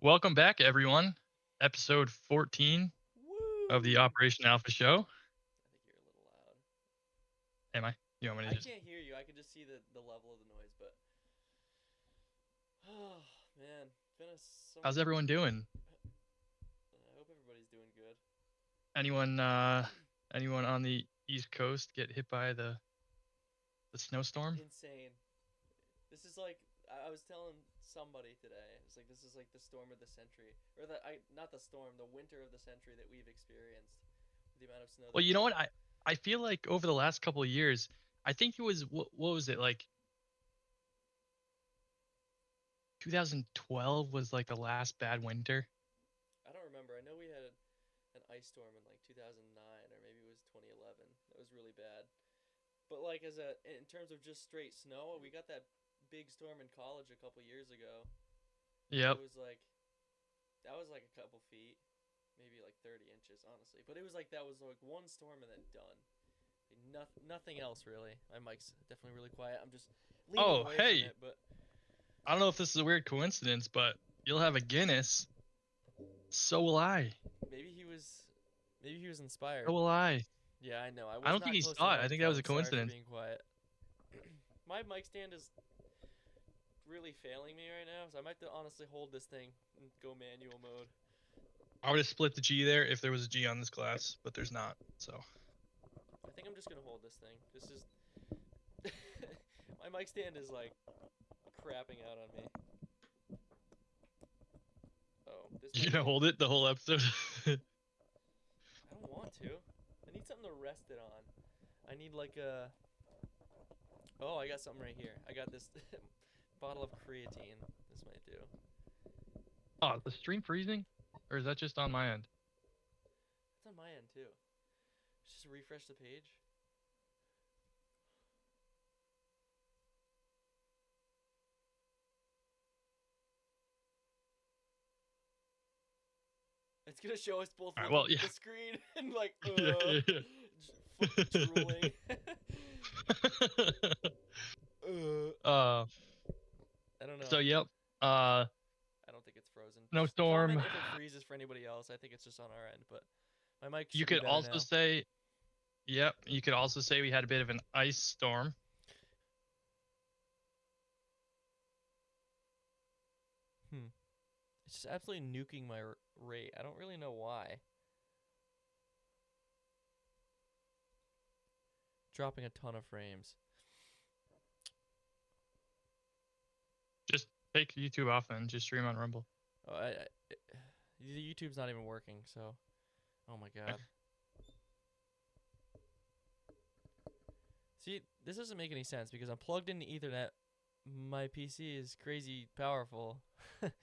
Welcome back, everyone. Episode 14 of the Woo! Operation Alpha Show. I think you're a little loud. Am I? You want me to I just. can't hear you. I can just see the level of the noise, but oh man, been a some. How's everyone doing? I hope everybody's doing good. Anyone anyone on the East Coast get hit by the snowstorm? Insane. This is like I was telling somebody today. It's like this is like the storm of the century, or the I not the storm, the winter of the century that we've experienced. The amount of snow Well, that you we know what? got. I feel like over the last couple of years, I think it was what was it like 2012 was like the last bad winter. I don't remember. I know we had an ice storm in like 2009 or maybe it was 2011. That was really bad. But like as a in terms of just straight snow, we got that big storm in college a couple years ago. It Yep. was like that was like a couple feet, maybe like 30 inches, honestly. But it was like that was like one storm and then done. Nothing else really. My mic's definitely really quiet. I'm just leaning Oh, away from hey. it, but I don't know if this is a weird coincidence, but you'll have a Guinness. So will I. maybe he was maybe he was So inspired. will I. Yeah, I know. I I was don't think not he close to the saw it. I think that was a microphone. Sorry for coincidence. being quiet. My mic stand is really failing me right now, so I might have to honestly hold this thing and go manual mode. I would have split the G there if there was a G on this glass, but there's not. So I think I'm just gonna hold this thing. This is my mic stand is like crapping out on me. Oh, this you're might gonna be. hold it the whole episode. I don't want to. I need something to rest it on. I need like a. Oh, I got something right here. I got this bottle of creatine. This might do. Oh, is the stream freezing, or is that just on my end? It's on my end too. Just refresh the page. It's gonna show us both All right. Well, looking at yeah, the screen and like, yeah, yeah, yeah. drooling. uh, uh. I don't So know. yep. Uh. I don't think it's frozen. Just comment Snowstorm. if it freezes for anybody else. I think it's just on our end, but my mic You should be could better also now. say. Yep. You could also say we had a bit of an ice storm. Hmm. It's just absolutely nuking my rate. I don't really know why. Dropping a ton of frames. Just take YouTube off and just stream on Rumble. Oh, the YouTube's not even working. So, oh my god. See, this doesn't make any sense because I'm plugged into Ethernet. My PC is crazy powerful.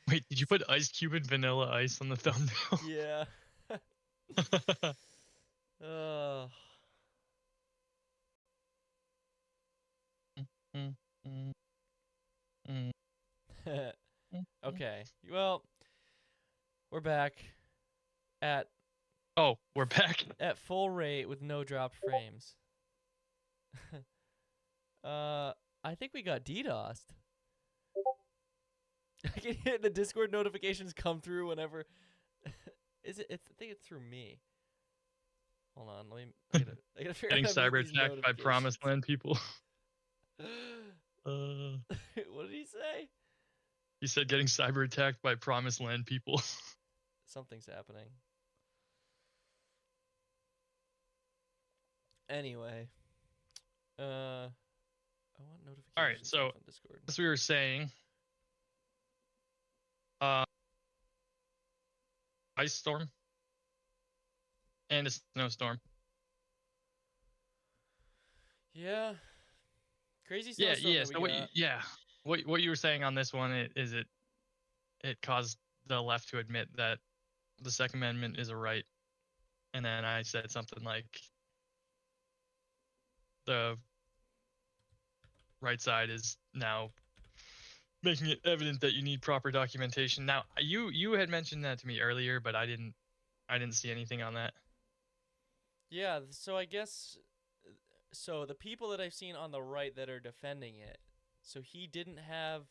Wait, did you put Ice Cube and Vanilla Ice on the thumbnail? Yeah. uh, Mm, mm, mm, mm. okay. Well, we're back at Oh, we're back. full rate with no dropped frames. I think we got DDoSed. I can hear the Discord notifications come through whenever. Is it? I think it's through me. Hold on, let me. I gotta figure out Getting how to mute cyber these attacked by notifications. Promised Land people. What did he say? He said getting cyber attacked by Promised Land people. Something's happening. Anyway, I want All right, notifications so off on Discord. as we were saying, uh, ice storm and a snowstorm. Yeah, crazy Yeah, snowstorm yeah. that we So what? got. Yeah, what you were saying on this one is it caused the left to admit that the Second Amendment is a right, and then I said something like the right side is now making it evident that you need proper documentation. Now, you had mentioned that to me earlier, but I didn't see anything on that. Yeah, so I guess so the people that I've seen on the right that are defending it, so he didn't have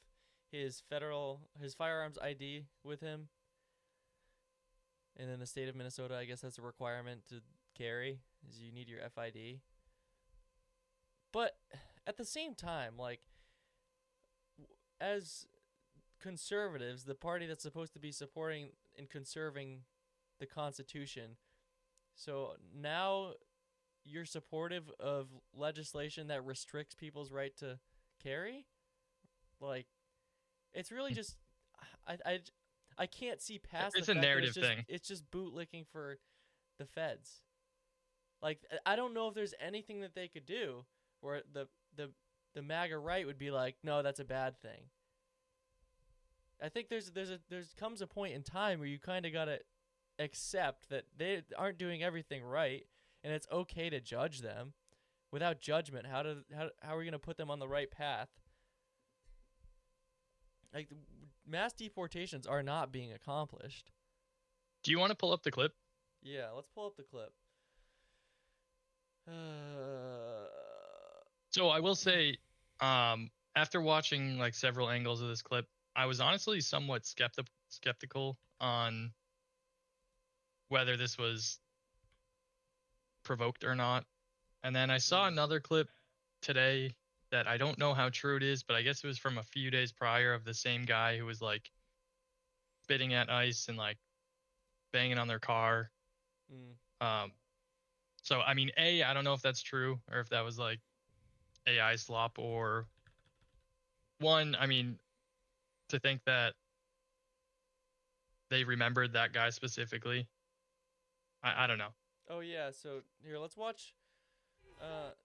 his firearms ID with him. And in the state of Minnesota, I guess that's a requirement to carry, is you need your FID. But at the same time, like, as conservatives, the party that's supposed to be supporting and conserving the Constitution, so now you're supportive of legislation that restricts people's right to carry? Like, it's really just, I can't see past It's the a fact that narrative thing. it's just bootlicking for the feds. Like, I don't know if there's anything that they could do where the MAGA right would be like, no, that's a bad thing. I think there's comes a point in time where you kind of gotta accept that they aren't doing everything right, and it's okay to judge them. Without judgment, how are we gonna put them on the right path? Like, mass deportations are not being accomplished. Do you want to pull up the clip? Yeah, let's pull up the clip. So I will say, after watching like several angles of this clip, I was honestly somewhat skeptical on whether this was provoked or not. And then I saw another clip today that I don't know how true it is, but I guess it was from a few days prior, of the same guy who was like spitting at ICE and like banging on their car. So I mean, I don't know if that's true or if that was like AI slop, or one, I mean, to think that they remembered that guy specifically. I don't know. Oh yeah, so here, let's watch.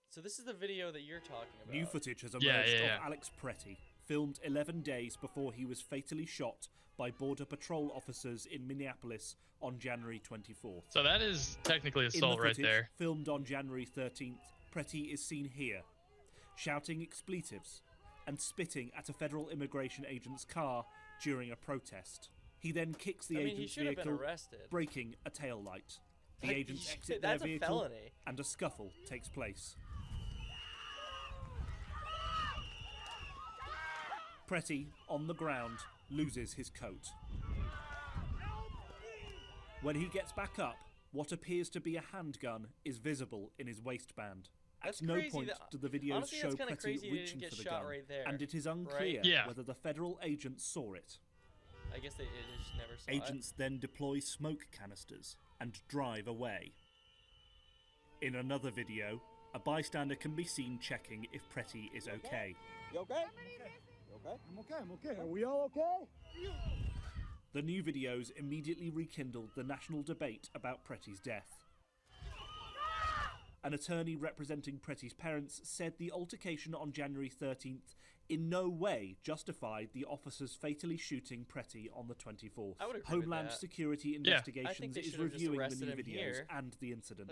So this is the video that you're talking about. New footage has emerged Yeah. of Alex Pretti, filmed 11 days before he was fatally shot by Border Patrol officers in Minneapolis on January 24th. So that is technically In the assault right footage, there. filmed on January 13th, Pretti is seen here, shouting expletives and spitting at a federal immigration agent's car during a protest. He then kicks the he agent's should have been vehicle, arrested. breaking a tail light. The Like, agents exit their that's a vehicle, felony. and a scuffle takes place. Pretti, on the ground, loses his coat. When he gets back up, what appears to be a handgun is visible in his waistband. That's At no crazy point that- do the videos honestly, show that's kinda Pretti crazy he didn't reaching get for the shot gun, right there, and it is unclear Yeah. whether the federal agents saw it. I guess they just never saw Agents then deploy smoke canisters and drive away. In another video, a bystander can be seen checking if Pretti is okay. You okay? You okay? I'm okay. Are we all okay? The new videos immediately rekindled the national debate about Pretti's death. An attorney representing Pretti's parents said the altercation on January 13th in no way justified the officers fatally shooting Pretti on the 24th. I would agree Homeland with that. Security Yeah. I think Investigations they is should have just reviewing the arrested new him videos here. and the incident.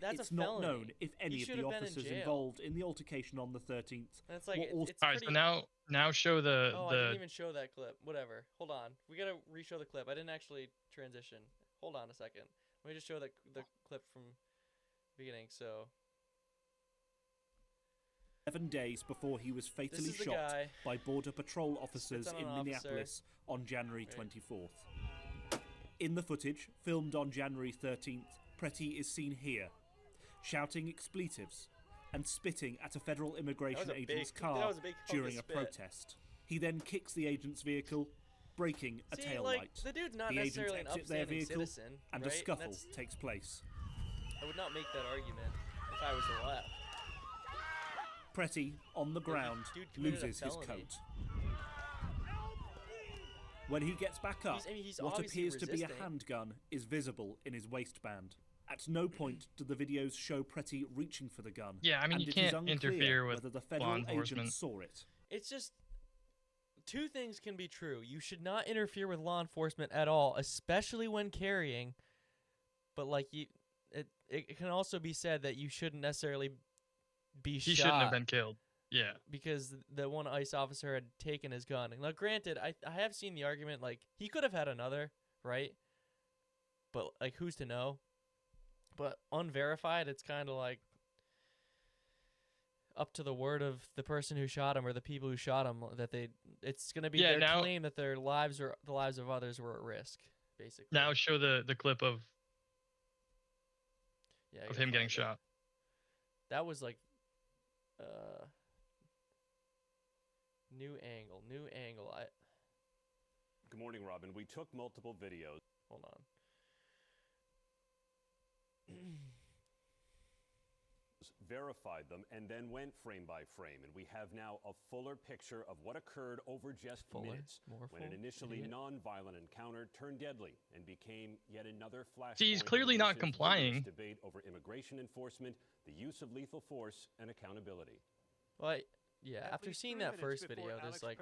That's It's a not felony. known if any He of should the have been in officers jail. involved in the altercation on the 13th And it's like, were also it's All right, pretty... so now show the Oh, I didn't even show that clip. Whatever. Hold on. We gotta re-show the clip. I didn't actually transition. Hold on a second. Let me just show the clip from the beginning. So 11 days before he was fatally is the shot guy. by Border Patrol officers Spits on in an officer. Minneapolis on January Right. 24th. In the footage, filmed on January 13th, Pretti is seen here, shouting expletives and spitting at a federal immigration That was a agent's big- car that was a big hunk of during a spit. protest. He then kicks the agent's vehicle, breaking a See, tail like, light. the dude's not The agents necessarily an exit their upstanding vehicle, citizen, and right? a scuffle That's- takes place. I would not make that argument if I was the left. Pretti, on the ground, dude committed a loses his felony. coat. When he gets back up, he's what obviously appears to be a resisting. handgun is visible in his waistband. At no point do the videos show Pretti reaching for the gun. Yeah, I mean, and you it is can't unclear interfere with whether the law federal enforcement. agents saw it. It's just two things can be true. You should not interfere with law enforcement at all, especially when carrying. But like it can also be said that you shouldn't necessarily be He shot shouldn't have been killed. Yeah. because the one ICE officer had taken his gun. Now, granted, I have seen the argument like he could have had another, right? But like, who's to know? But unverified, it's kind of like up to the word of the person who shot him or the people who shot him that it's going to be Yeah, their now- claim that their lives or the lives of others were at risk, basically. Now show the clip of yeah, I of gotta him getting find it. shot. That was like new angle. Good morning, Robin. We took multiple videos. Hold on. Verified them, and then went frame by frame. And we have now a fuller picture of what occurred over just minutes when an initially non-violent encounter turned deadly and became yet another flashpoint. See, he's clearly not complying. Debate over immigration enforcement, the use of lethal force, and accountability. Well, yeah, after seeing that first video, there's like,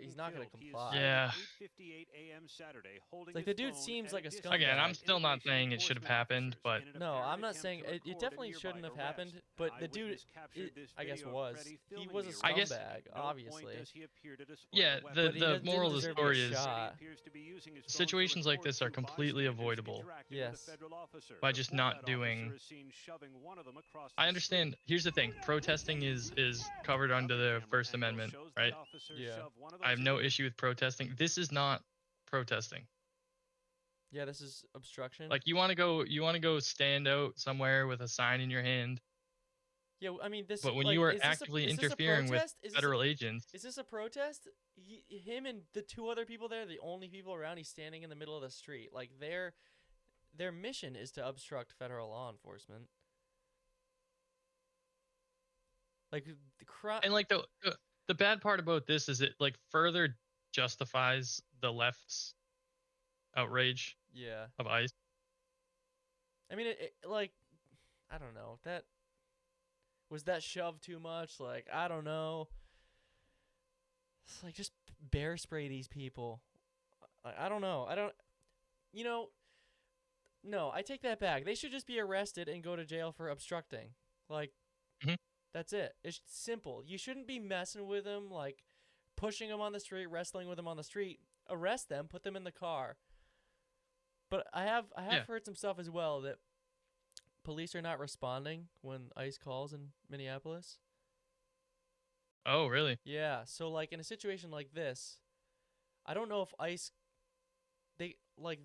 he's not going to comply. Yeah. 8:58 a.m. Saturday, holding Like, his the dude phone seems at like a distance. scumbag. Again, I'm still not Immigration saying it should have enforcement happened, but officers in an No, I'm apparent not attempt saying to it record a definitely nearby shouldn't have arrest. happened, An but the dude, eyewitness captured this I guess video of was. Pretti He filming was a the I guess- scumbag, arrest. At no obviously. point does he appear to display yeah, a weapon. But he the didn't moral of the deserve to story get is shot. He appears to be using his phone to situations like record this are two completely bystanders avoidable. interacting with a Yes. federal officer. by The just forehead not officer doing. is seen shoving one of them across I the understand. street. Here's the thing: protesting is covered under the First Amendment, right? Yeah. I have no issue with protesting. This is not protesting. Yeah, this is obstruction. Like you want to go stand out somewhere with a sign in your hand, yeah, I mean, this. but when like, you are is this a- actively is this a interfering with protest? Is this a- federal agents, Is this a protest? Him and the two other people there, the only people around, he's standing in the middle of the street. Like, their mission is to obstruct federal law enforcement. Like, the crime. and like the bad part about this is it like further justifies the left's outrage Yeah. of ICE. I mean, like, I don't know. Was that shoved too much? Like, I don't know. It's like, just bear spray these people. I don't know. No, I take that back. They should just be arrested and go to jail for obstructing. Like, Mhm. That's it. It's simple. You shouldn't be messing with them, like pushing them on the street, wrestling with them on the street. Arrest them, put them in the car. But I have Yeah. heard some stuff as well that police are not responding when ICE calls in Minneapolis. Oh, really? Yeah, so like in a situation like this, I don't know if ICE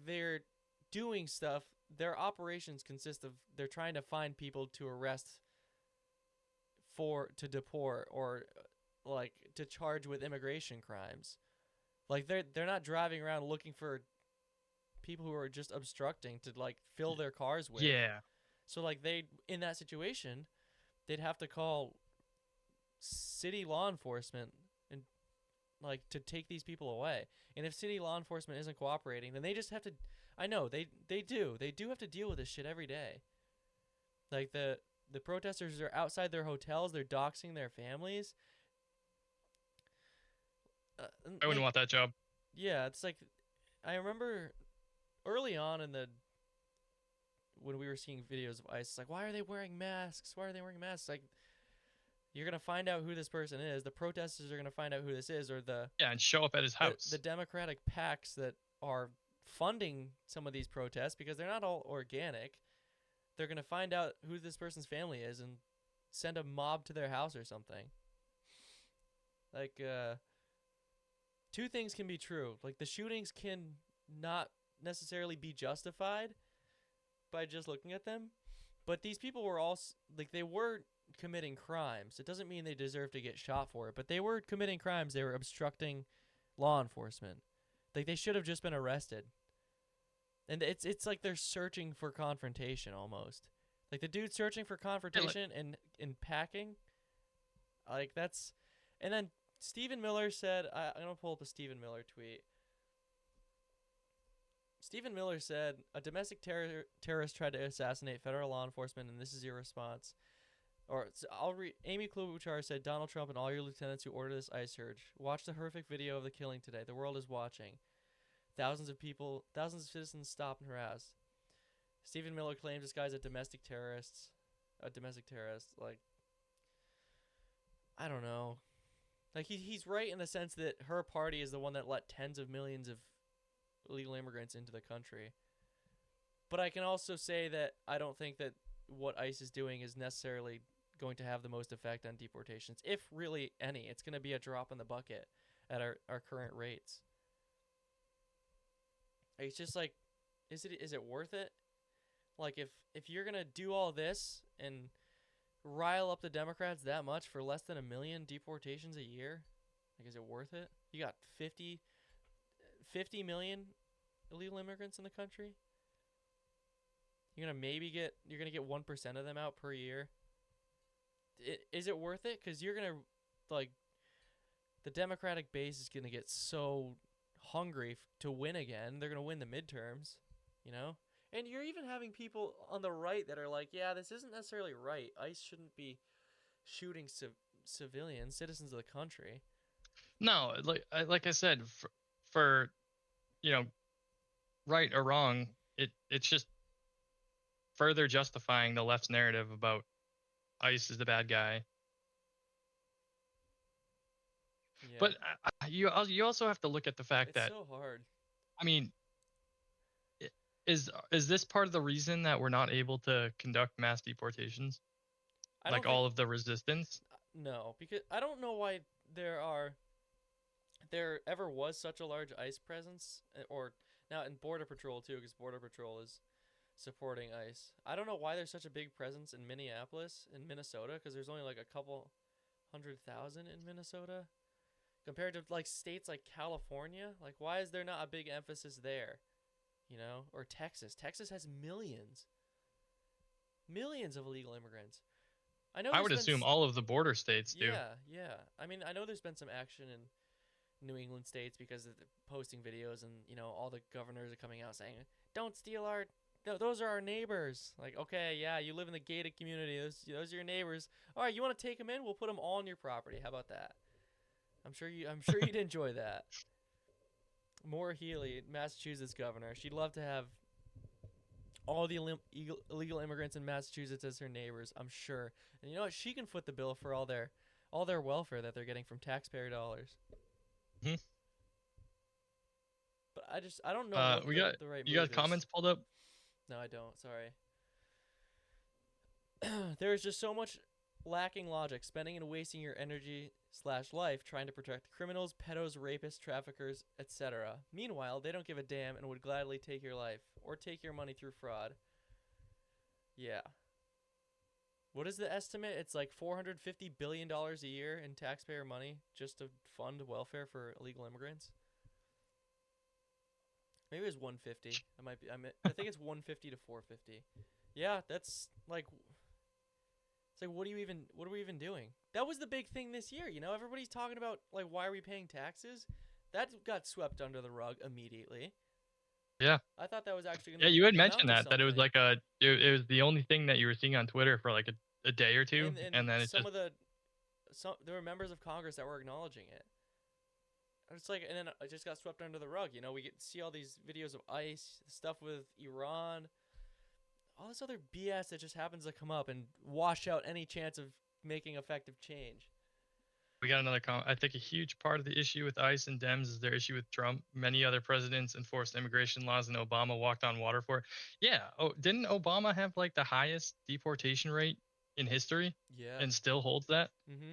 they're doing stuff. Their operations consist of they're trying to find people to arrest to deport or like to charge with immigration crimes. Like they're not driving around looking for people who are just obstructing to like fill their cars with. Yeah. So like in that situation, they'd have to call city law enforcement and like to take these people away. And if city law enforcement isn't cooperating, then they just have to I know they do have to deal with this shit every day. Like the protesters are outside their hotels, they're doxing their families. I wouldn't want that job. Yeah, it's like I remember early on when we were seeing videos of ICE, it's like, why are they wearing masks? Why are they wearing masks? Like, you're gonna find out who this person is. The protesters are gonna find out who this is, or Yeah, and show up at his house. the Democratic PACs that are funding some of these protests because they're not all organic. They're gonna find out who this person's family is and send a mob to their house or something. Like, two things can be true. Like, the shootings can not necessarily be justified by just looking at them, but these people were all they were committing crimes. It doesn't mean they deserve to get shot for it, but they were committing crimes. They were obstructing law enforcement. Like, they should have just been arrested. And it's like they're searching for confrontation almost. Like the dude searching for confrontation and packing. Like that's, and then Stephen Miller said, I'm gonna pull up a Stephen Miller tweet. Stephen Miller said, a domestic terrorist tried to assassinate federal law enforcement, and this is your response. Or I'll read. Amy Klobuchar said, Donald Trump and all your lieutenants who ordered this ICE surge, watch the horrific video of the killing today. The world is watching. Thousands of citizens stopped and harassed. Stephen Miller claims this guy's a domestic terrorist. Like, I don't know. Like, he's right in the sense that her party is the one that let tens of millions of illegal immigrants into the country. But I can also say that I don't think that what ICE is doing is necessarily going to have the most effect on deportations, if really any. It's going to be a drop in the bucket at our current rates. It's just like, is it worth it? Like, if you're going to do all this and rile up the Democrats that much for less than 1 million deportations a year, like, is it worth it? You got 50 million illegal immigrants in the country. You're gonna get 1% of them out per year. Is it worth it? Because you're gonna, like, the Democratic base is gonna get so hungry to win again. They're gonna win the midterms, you know. And you're even having people on the right that are like, yeah, this isn't necessarily right. ICE shouldn't be shooting civilians, citizens of the country. No, like I said, for you know, right or wrong, it's just further justifying the left's narrative about ICE is the bad guy. Yeah. But you also have to look at the fact that, it's so hard. I mean, is this part of the reason that we're not able to conduct mass deportations? Like all of the resistance? No, because I don't know why there ever was such a large ICE presence, or now in Border Patrol too, because Border Patrol is supporting ICE. I don't know why there's such a big presence in Minneapolis, in Minnesota, because there's only like a couple 100,000 in Minnesota compared to like states like California. Like, why is there not a big emphasis there? You know, or Texas. Texas has millions of illegal immigrants. I would assume all of the border states do. Yeah. I mean, I know there's been some action in New England states because of the posting videos, and you know, all the governors are coming out saying, "Don't steal our those are our neighbors." Like, okay, yeah, you live in the gated community. Those are your neighbors. All right, you want to take them in? We'll put them all on your property. How about that? I'm sure you'd enjoy that. Maura Healey, Massachusetts governor, she'd love to have all the illegal immigrants in Massachusetts as her neighbors, I'm sure. And you know what? She can foot the bill for all their welfare that they're getting from taxpayer dollars. Mm-hmm. But I don't know what the right you move got comments pulled up? No, I don't. Sorry. There is just so much lacking logic, spending and wasting your energy/life trying to protect criminals, pedos, rapists, traffickers, etc. Meanwhile, they don't give a damn and would gladly take your life or take your money through fraud. Yeah. What is the estimate? It's like $450 billion a year in taxpayer money just to fund welfare for illegal immigrants. Maybe it was 150. I think it's 150 to 450. Yeah, that's like, it's like, what are we even doing? That was the big thing this year, you know? Everybody's talking about, like, why are we paying taxes? That got swept under the rug immediately. Yeah. I thought that was actually going to you had mentioned that it was like it was the only thing that you were seeing on Twitter for like a day or two, and then there were members of Congress that were acknowledging it. It's like, and then it just got swept under the rug. You know, we see all these videos of ICE, stuff with Iran, all this other BS that just happens to come up and wash out any chance of making effective change. We got another comment. I think a huge part of the issue with ICE and Dems is their issue with Trump. Many other presidents enforced immigration laws, and Obama walked on water for it. Yeah. Oh, didn't Obama have like the highest deportation rate in history? Yeah. And still holds that? Mm-hmm.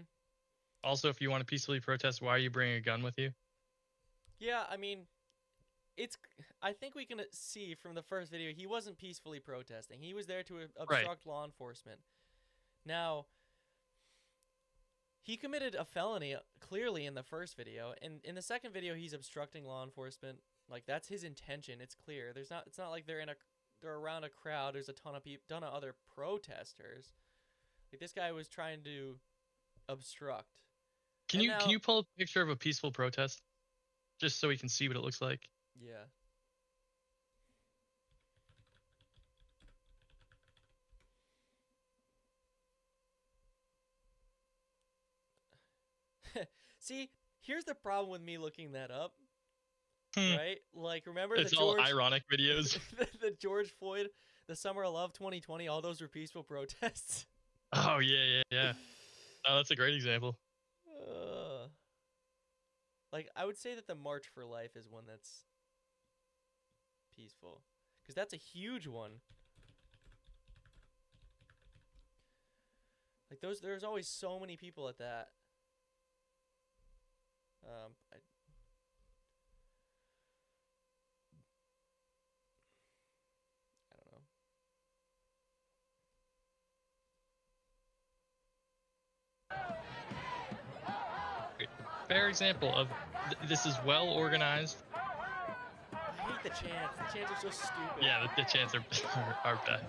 Also, if you want to peacefully protest, why are you bringing a gun with you? Yeah, I mean, I think we can see from the first video, he wasn't peacefully protesting. He was there to obstruct law enforcement. Now, he committed a felony clearly in the first video, and in the second video, he's obstructing law enforcement. Like, that's his intention. It's clear. It's not like they're around a crowd. There's a ton of other protesters. Like, this guy was trying to obstruct. Can you pull up a picture of a peaceful protest? Just so we can see what it looks like. Yeah. See, here's the problem with me looking that up. Right? Like, remember it's all ironic videos. the George Floyd, the Summer of Love 2020, all those were peaceful protests. Oh, yeah. Oh, that's a great example. Like, I would say that the March for Life is one that's peaceful. Because that's a huge one. Like there's always so many people at that. I don't know. Fair example of this is well organized. I hate the chants. The chants are so stupid. Yeah, the chants are bad.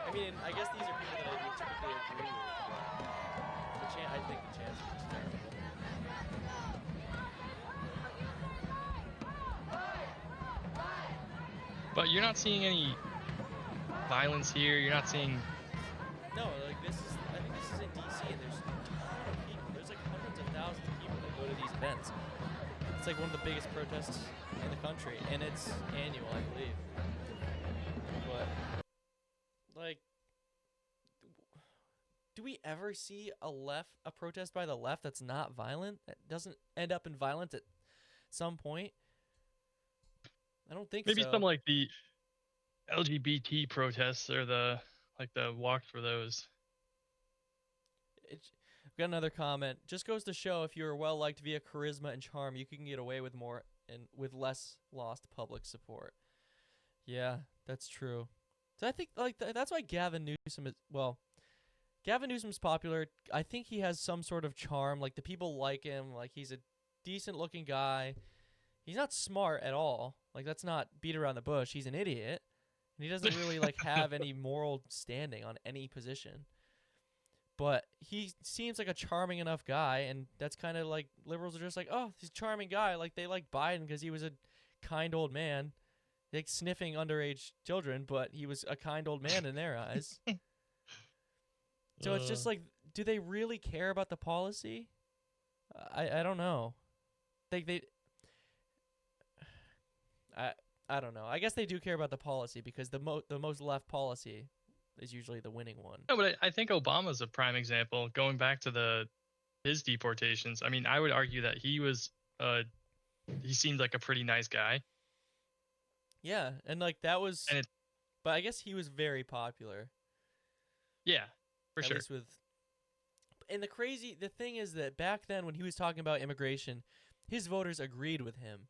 I mean, I guess these are people that I do typically agree with, but I think the chants are just terrible. But you're not seeing any violence here. You're not seeing. No, like I think this is in DC, and there's a ton of people. There's like hundreds of thousands of people that go to these events. It's like one of the biggest protests in the country, and it's annual, I believe. But like, do we ever see a protest by the left that's not violent, that doesn't end up in violence at some point? I don't think Maybe so. some like the LGBT protests or the walk for those. We've got another comment. Just goes to show if you are well liked via charisma and charm, you can get away with more and with less lost public support. Yeah, that's true. So I think that's why Gavin Newsom is Gavin Newsom's popular. I think he has some sort of charm. Like the people like him. Like he's a decent looking guy. He's not smart at all. Like that's not beat around the bush. He's an idiot. And he doesn't really have any moral standing on any position. But he seems like a charming enough guy, and that's kind of like liberals are just like, oh, he's a charming guy. Like they like Biden because he was a kind old man, like sniffing underage children, but he was a kind old man in their eyes. So it's just like, do they really care about the policy? I don't know. I don't know. I guess they do care about the policy because the most left policy is usually the winning one. No, but I think Obama's a prime example. Going back to his deportations, I mean, I would argue that he seemed like a pretty nice guy. Yeah, and like that was, but I guess he was very popular. Yeah, for sure. At least and the thing is that back then when he was talking about immigration, his voters agreed with him.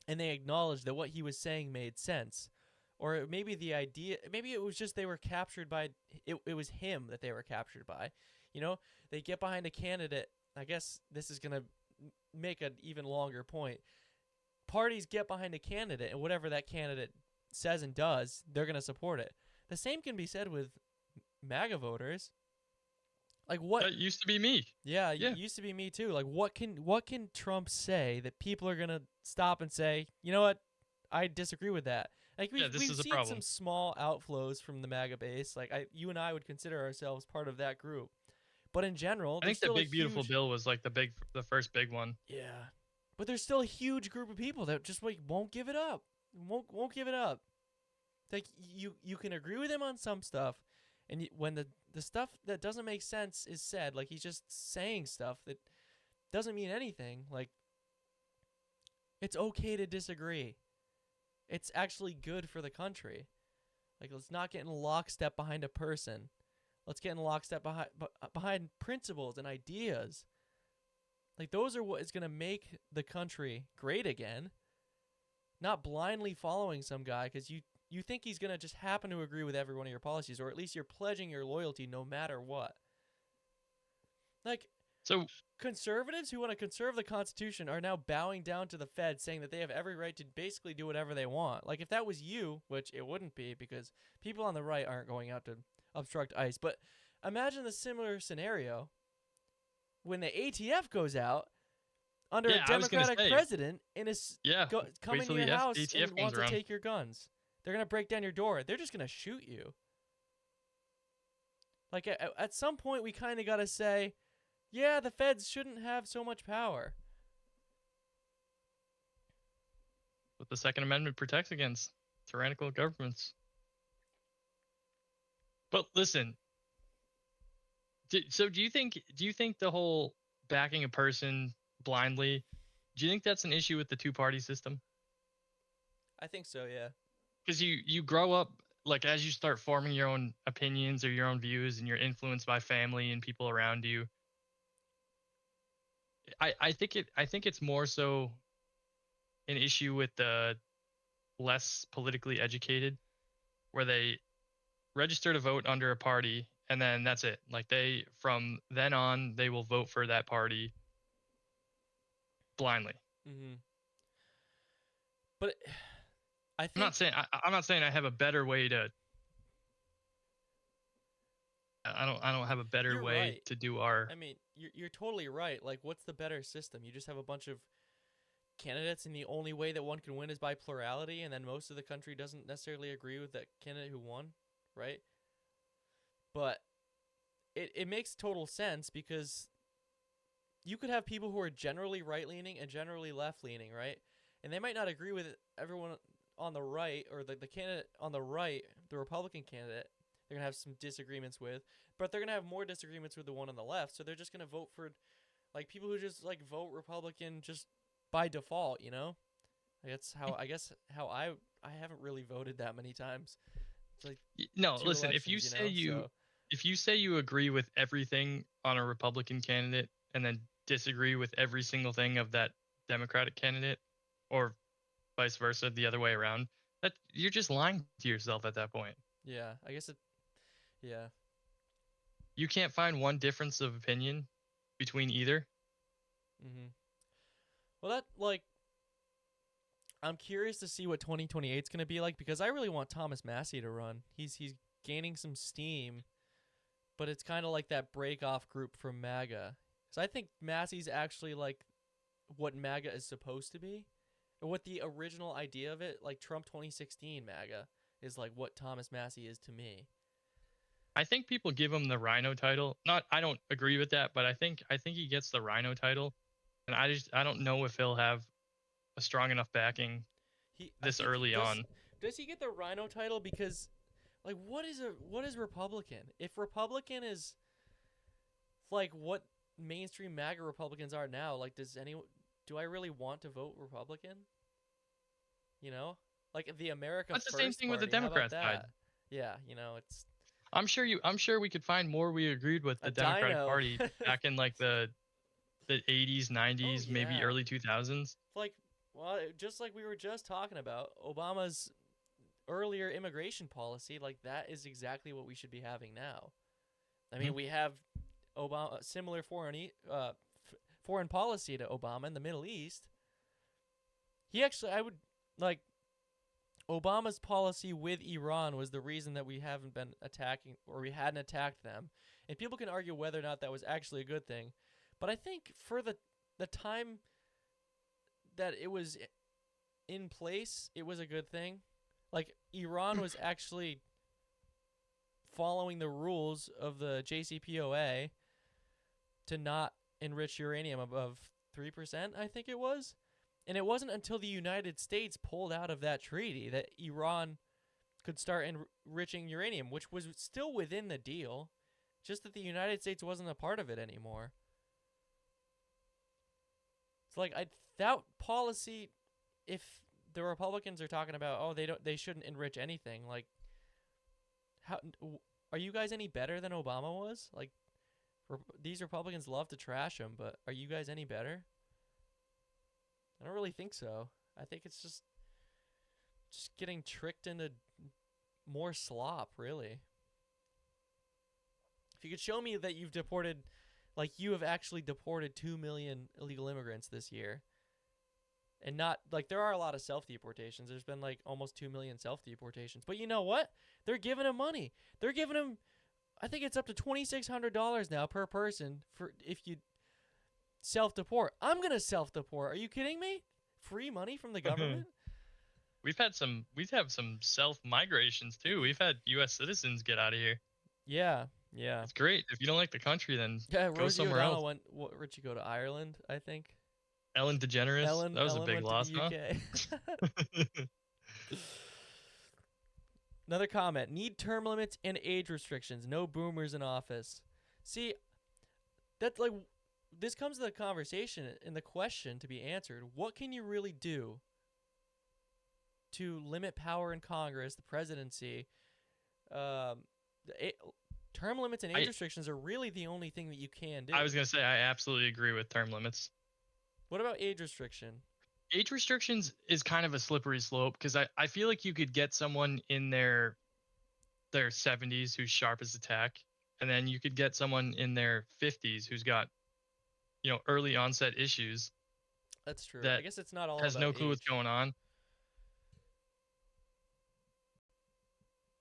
And they acknowledged that what he was saying made sense. Or maybe it was just they were captured by, it was him that they were captured by. You know, they get behind a candidate. I guess this is going to make an even longer point. Parties get behind a candidate, and whatever that candidate says and does, they're going to support it. The same can be said with MAGA voters. Like what? That used to be me. Yeah, it used to be me too. Like what can Trump say that people are gonna stop and say, you know what, I disagree with that. Like we've seen some small outflows from the MAGA base. Like you and I would consider ourselves part of that group. But in general, I think the big beautiful bill was like the first big one. Yeah, but there's still a huge group of people that just won't give it up. Won't give it up. Like you can agree with him on some stuff, and when the stuff that doesn't make sense is said, like he's just saying stuff that doesn't mean anything. Like it's okay to disagree. It's actually good for the country. Like let's not get in lockstep behind a person. Let's get in lockstep behind principles and ideas. Like those are what is going to make the country great again. Not blindly following some guy because you think he's going to just happen to agree with every one of your policies, or at least you're pledging your loyalty no matter what. Like, so conservatives who want to conserve the Constitution are now bowing down to the Fed, saying that they have every right to basically do whatever they want. Like, if that was you, which it wouldn't be because people on the right aren't going out to obstruct ICE, but imagine the similar scenario when the ATF goes out under a Democratic president and is coming to your house and wants to take your guns. They're going to break down your door. They're just going to shoot you. Like, at some point, we kind of got to say, yeah, the feds shouldn't have so much power. What the Second Amendment protects against tyrannical governments. But listen, do you think the whole backing a person blindly, do you think that's an issue with the two-party system? I think so, yeah. Because you grow up like as you start forming your own opinions or your own views, and you're influenced by family and people around you, I think it's more so an issue with the less politically educated, where they register to vote under a party and then that's it. Like they from then on they will vote for that party blindly. Mm-hmm. But I I'm think not saying I'm not saying I have a better way to. I don't have a better you're way right. to do our. I mean, you're totally right. Like, what's the better system? You just have a bunch of candidates, and the only way that one can win is by plurality, and then most of the country doesn't necessarily agree with that candidate who won, right? But it makes total sense because you could have people who are generally right-leaning and generally left-leaning, right? And they might not agree with everyone on the right, or the candidate on the right, the Republican candidate, they're going to have some disagreements with, but they're going to have more disagreements with the one on the left, so they're just going to vote for, like, people who just, like, vote Republican just by default, you know? That's how, I guess, how I haven't really voted that many times. It's like No, two listen, if you elections, say so. if you say you agree with everything on a Republican candidate and then disagree with every single thing of that Democratic candidate, or vice versa, the other way around, that you're just lying to yourself at that point. Yeah, I guess it. Yeah. You can't find one difference of opinion between either. Mhm. Well, that, like, I'm curious to see what 2028 is going to be like, because I really want Thomas Massey to run. He's gaining some steam, but it's kind of like that break off group from MAGA. So I think Massey's actually like what MAGA is supposed to be, or what the original idea of it, like Trump 2016 MAGA, is like what Thomas Massey is to me. I think people give him the Rhino title. I don't agree with that, but I think he gets the Rhino title, and I don't know if he'll have a strong enough backing this early on. Does he get the Rhino title because, like, what is Republican? If Republican is like what mainstream MAGA Republicans are now, like, do I really want to vote Republican? You know, like the America That's First the same thing with the Party, how about Democrat side. that? Yeah, you know, it's I'm sure we could find more we agreed with the a Democratic dino. Party back in like the 80s, 90s, maybe yeah. early 2000s. Like, well, just like we were just talking about, Obama's earlier immigration policy, like that is exactly what we should be having now. I mean, we have Obama similar foreign policy to Obama in the Middle East. He actually, I would like, Obama's policy with Iran was the reason that we haven't been attacking, or we hadn't attacked them. And people can argue whether or not that was actually a good thing. But I think for the time that it was in place, it was a good thing. Like, Iran was actually following the rules of the JCPOA to not enrich uranium above 3%, I think it was. And it wasn't until the United States pulled out of that treaty that Iran could start enriching uranium, which was still within the deal, just that the United States wasn't a part of it anymore. It's like, that policy, if the Republicans are talking about, oh, they shouldn't enrich anything, like, how are you guys any better than Obama was? Like, these Republicans love to trash him, but are you guys any better? I don't really think so. I think it's just getting tricked into more slop, really. If you could show me that you've deported, like, you have actually deported 2 million illegal immigrants this year, and not, like, there are a lot of self-deportations. There's been, like, almost 2 million self-deportations. But you know what? They're giving them money. They're giving them, I think it's up to $2,600 now per person for if you self-deport. I'm going to self-deport. Are you kidding me? Free money from the government? We've had some self-migrations too. We've had U.S. citizens get out of here. Yeah, yeah. It's great. If you don't like the country, then go Rosie somewhere O'Donnell else. where'd she go, to Ireland, I think? Ellen DeGeneres. That was a big went loss, to the UK. huh? Another comment. Need term limits and age restrictions. No boomers in office. See, that's like, this comes to the conversation and the question to be answered. What can you really do to limit power in Congress, the presidency, Term limits and age I- restrictions are really the only thing that you can do. I was gonna say I absolutely agree with term limits. What about age restriction? Age restrictions is kind of a slippery slope because I feel like you could get someone in their 70s who's sharp as a tack, and then you could get someone in their 50s who's got, early onset issues That's true. I that guess it's not all has about no clue what's age. going on.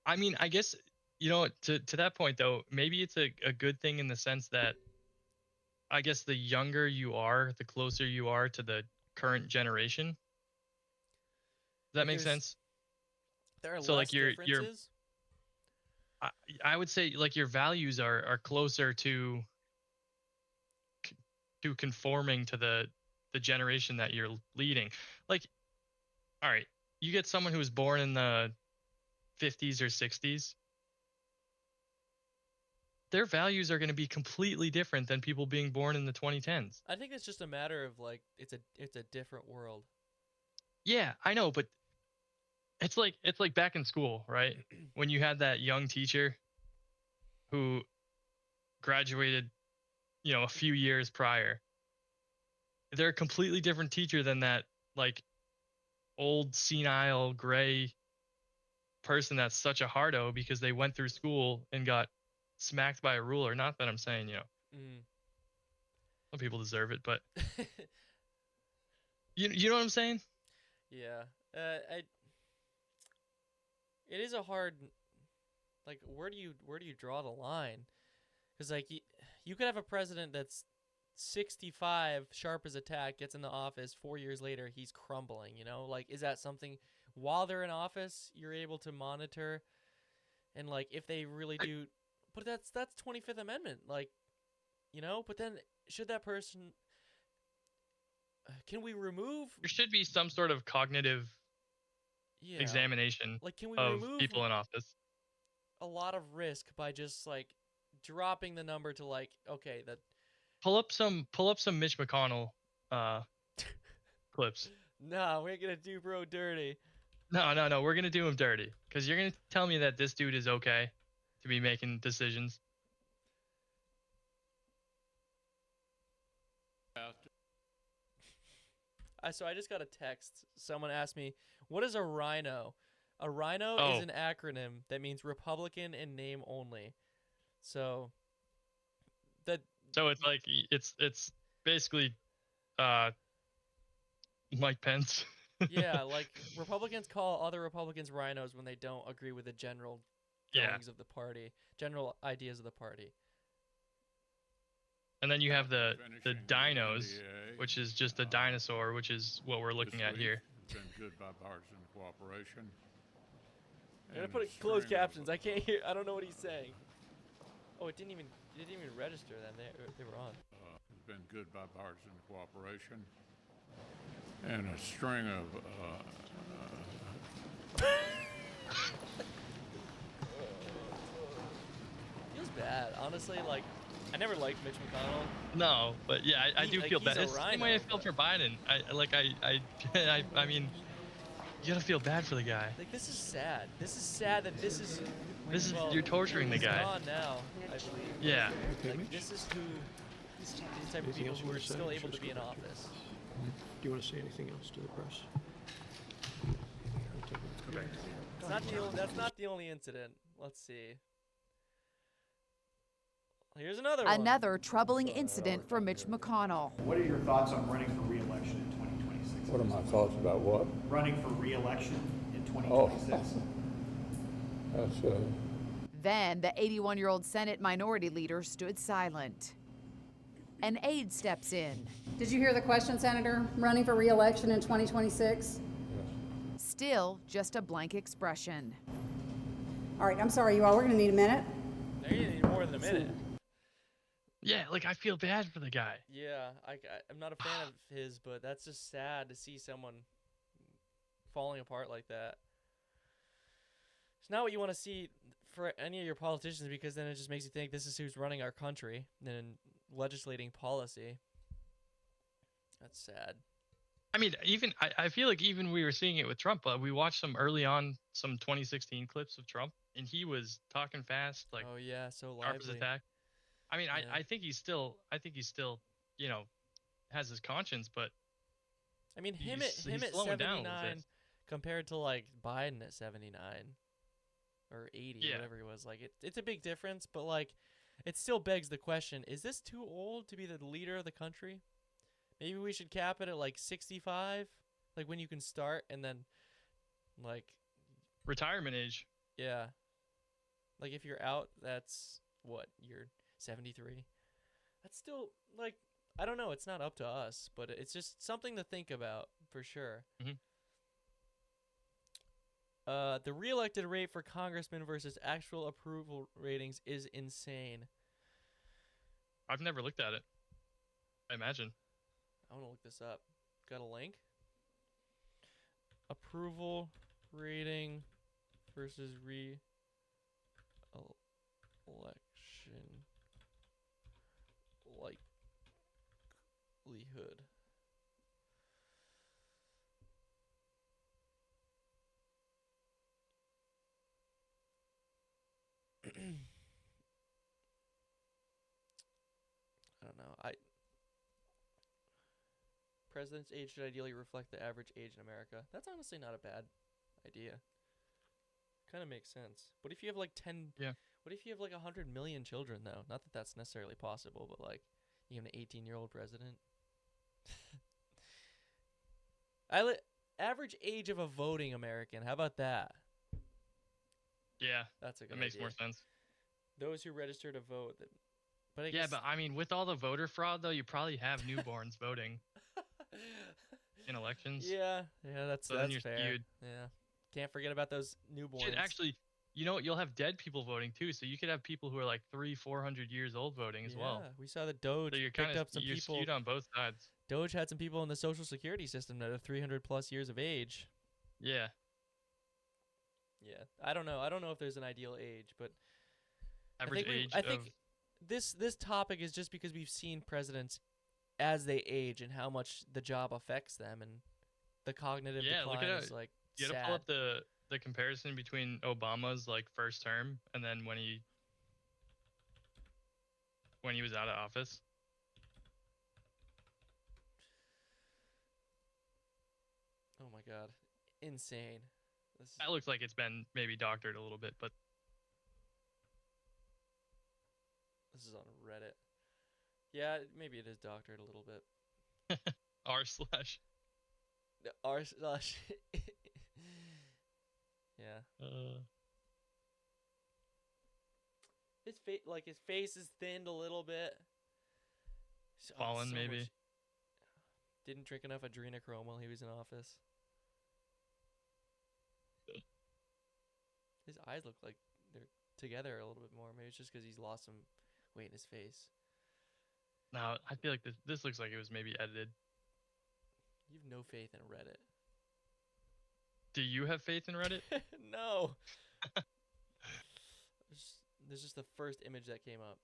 I mean, I guess, to that point though, maybe it's a good thing in the sense that I guess the younger you are, the closer you are to the current generation. Does that Like, make sense? There are So less like your differences. I would say like your values are closer to conforming to the generation that you're leading. Like, all right, you get someone who was born in the 50s or 60s, their values are going to be completely different than people being born in the 2010s. I think it's just a matter of like it's a different world. Yeah, I know, but it's like back in school, right? When you had that young teacher who graduated, a few years prior. They're a completely different teacher than that like old senile gray person that's such a hardo because they went through school and got smacked by a ruler. Not that I'm saying, some people deserve it, but you know what I'm saying? Yeah. It is a hard, like, where do you draw the line? Because like you could have a president that's 65, sharp as a tack, gets in the office, 4 years later he's crumbling. Like, is that something while they're in office you're able to monitor? And like if they really do, but that's 25th Amendment, like, But then should that person? Can we remove? There should be some sort of cognitive examination Like, can we of remove people in office. a lot of risk by just like dropping the number to like, okay, that Pull up some Mitch McConnell clips. no, we're gonna do bro dirty. No, we're gonna do him dirty because you're gonna tell me that this dude is okay to be making decisions. So I just got a text. Someone asked me, "What is a rhino?" A rhino Oh. is an acronym that means Republican in name only. So So it's like it's basically Mike Pence. yeah, like Republicans call other Republicans rhinos when they don't agree with the general Yeah. goings of the party, general ideas of the party. And then you have the dinos, which is just a dinosaur, which is what we're looking at here. It's been good bipartisan cooperation. I'm gonna put closed captions. I can't hear. I don't know what he's saying. Oh, it didn't even register. Then they were on. It's been good bipartisan cooperation, and a string of Feels bad, honestly. Like, I never liked Mitch McConnell. No, but yeah, I do feel bad. he's a It's the same way I rhino, feel for Biden. I mean, you gotta feel bad for the guy. Like, this is sad. This is sad that this is. Well, you're torturing the he's guy. gone now, I believe. Yeah. Like, this is who. These type of people who are still able to be in office. Do you want to say anything else to the press? That's not the only incident. Let's see. Here's another one. Another troubling incident for Mitch McConnell. What are your thoughts on running for re-election in 2026? what are my thoughts about what? Running for re-election in 2026. That's Then the 81-year-old Senate minority leader stood silent. An aide steps in. Did you hear the question, Senator? Running for re-election in 2026? Still just a blank expression. All right, I'm sorry, you all. We're going to need a minute. They're gonna need more than a minute. Yeah, like I feel bad for the guy. Yeah, I'm not a fan of his, but that's just sad to see someone falling apart like that. It's not what you want to see for any of your politicians, because then it just makes you think this is who's running our country and legislating policy. That's sad. I mean, I feel like even we were seeing it with Trump. We watched some early on, some 2016 clips of Trump, and he was talking fast, like Oh yeah, so sharp as a lively. tack. I mean, Yeah. I think he's still, you know, has his conscience, but I mean, him he's at slowing down a little bit. 79 compared to like Biden at 79 or 80 or Yeah. whatever he was. Like it's a big difference, but like it still begs the question, is this too old to be the leader of the country? Maybe we should cap it at like 65, like when you can start, and then like Retirement age. yeah. Like if you're out, that's what, you're 73. That's still like, I don't know, it's not up to us, but it's just something to think about for sure. Mhm. The re-elected rate for congressmen versus actual approval ratings is insane. I've never looked at it. I imagine. I want to look this up. Got a link? Approval rating versus re-election likelihood. I don't know. President's age should ideally reflect the average age in America. That's honestly not a bad idea. Kind of makes sense. What if you have like 10? Yeah. What if you have like 100 million children though? Not that that's necessarily possible, but like you have an 18-year-old president. Average age of a voting American. How about that? Yeah. That's a good That makes idea. more sense. Those who register to vote. But I Yeah, guess but I mean, with all the voter fraud though, you probably have newborns voting in elections. yeah, that's So then you're fair. skewed. Yeah, can't forget about those newborns. Shit, actually, you know what? You'll have dead people voting too. So you could have people who are like 300-400 years old voting as well. Yeah, we saw that Doge So you're picked up some you're people. skewed on both sides. Doge had some people in the social security system that are 300 plus years of age. Yeah. Yeah, I don't know. I don't know if there's an ideal age, but Average age I of think this topic is just because we've seen presidents as they age and how much the job affects them, and the cognitive decline look at is like you gotta sad. pull up the comparison between Obama's like first term and then when he was out of office. Oh my god, insane. That looks like it's been maybe doctored a little bit, but This is on Reddit. Yeah, maybe it is doctored a little bit. r slash. R slash. Yeah. His face is thinned a little bit. Fallen maybe. Didn't drink enough adrenochrome while he was in office. His eyes look like they're together a little bit more. Maybe it's just because he's lost some weight in his face. No, I feel like this looks like it was maybe edited. You have no faith in Reddit. Do you have faith in Reddit? No. There's just the first image that came up.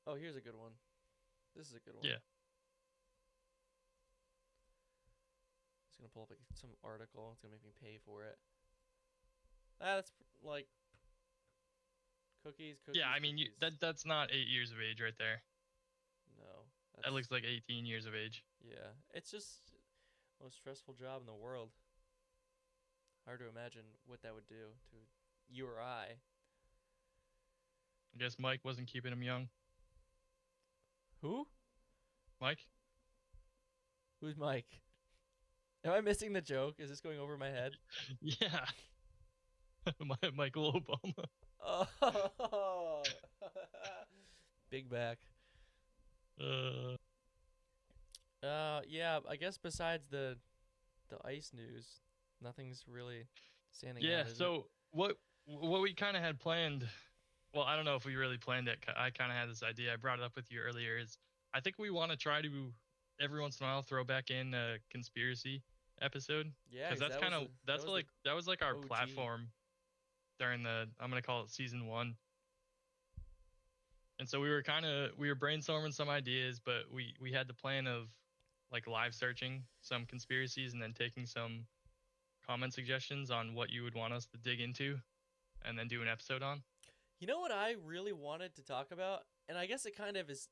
Oh, here's a good one. This is a good one. Yeah. It's gonna pull up like some article. It's gonna make me pay for it. That's like cookies. Yeah, I mean that's not 8 years of age right there. No. That looks like 18 years of age. Yeah, it's just the most stressful job in the world. Hard to imagine what that would do to you or I. I guess Mike wasn't keeping him young. Who? Mike? Who's Mike? Am I missing the joke? Is this going over my head? Yeah. Michael Obama. Oh. Big back. Yeah, I guess besides the ice news, nothing's really standing out. Yeah, is so it? what we kind of had planned, well, I don't know if we really planned it. I kind of had this idea. I brought it up with you earlier. Is I think we want to try to every once in a while throw back in a conspiracy episode. Yeah, because that was like our OG. platform during I'm gonna call it season 1. And so we were brainstorming some ideas, but we had the plan of like live searching some conspiracies and then taking some comment suggestions on what you would want us to dig into and then do an episode on. You know what I really wanted to talk about, and I guess it kind of is.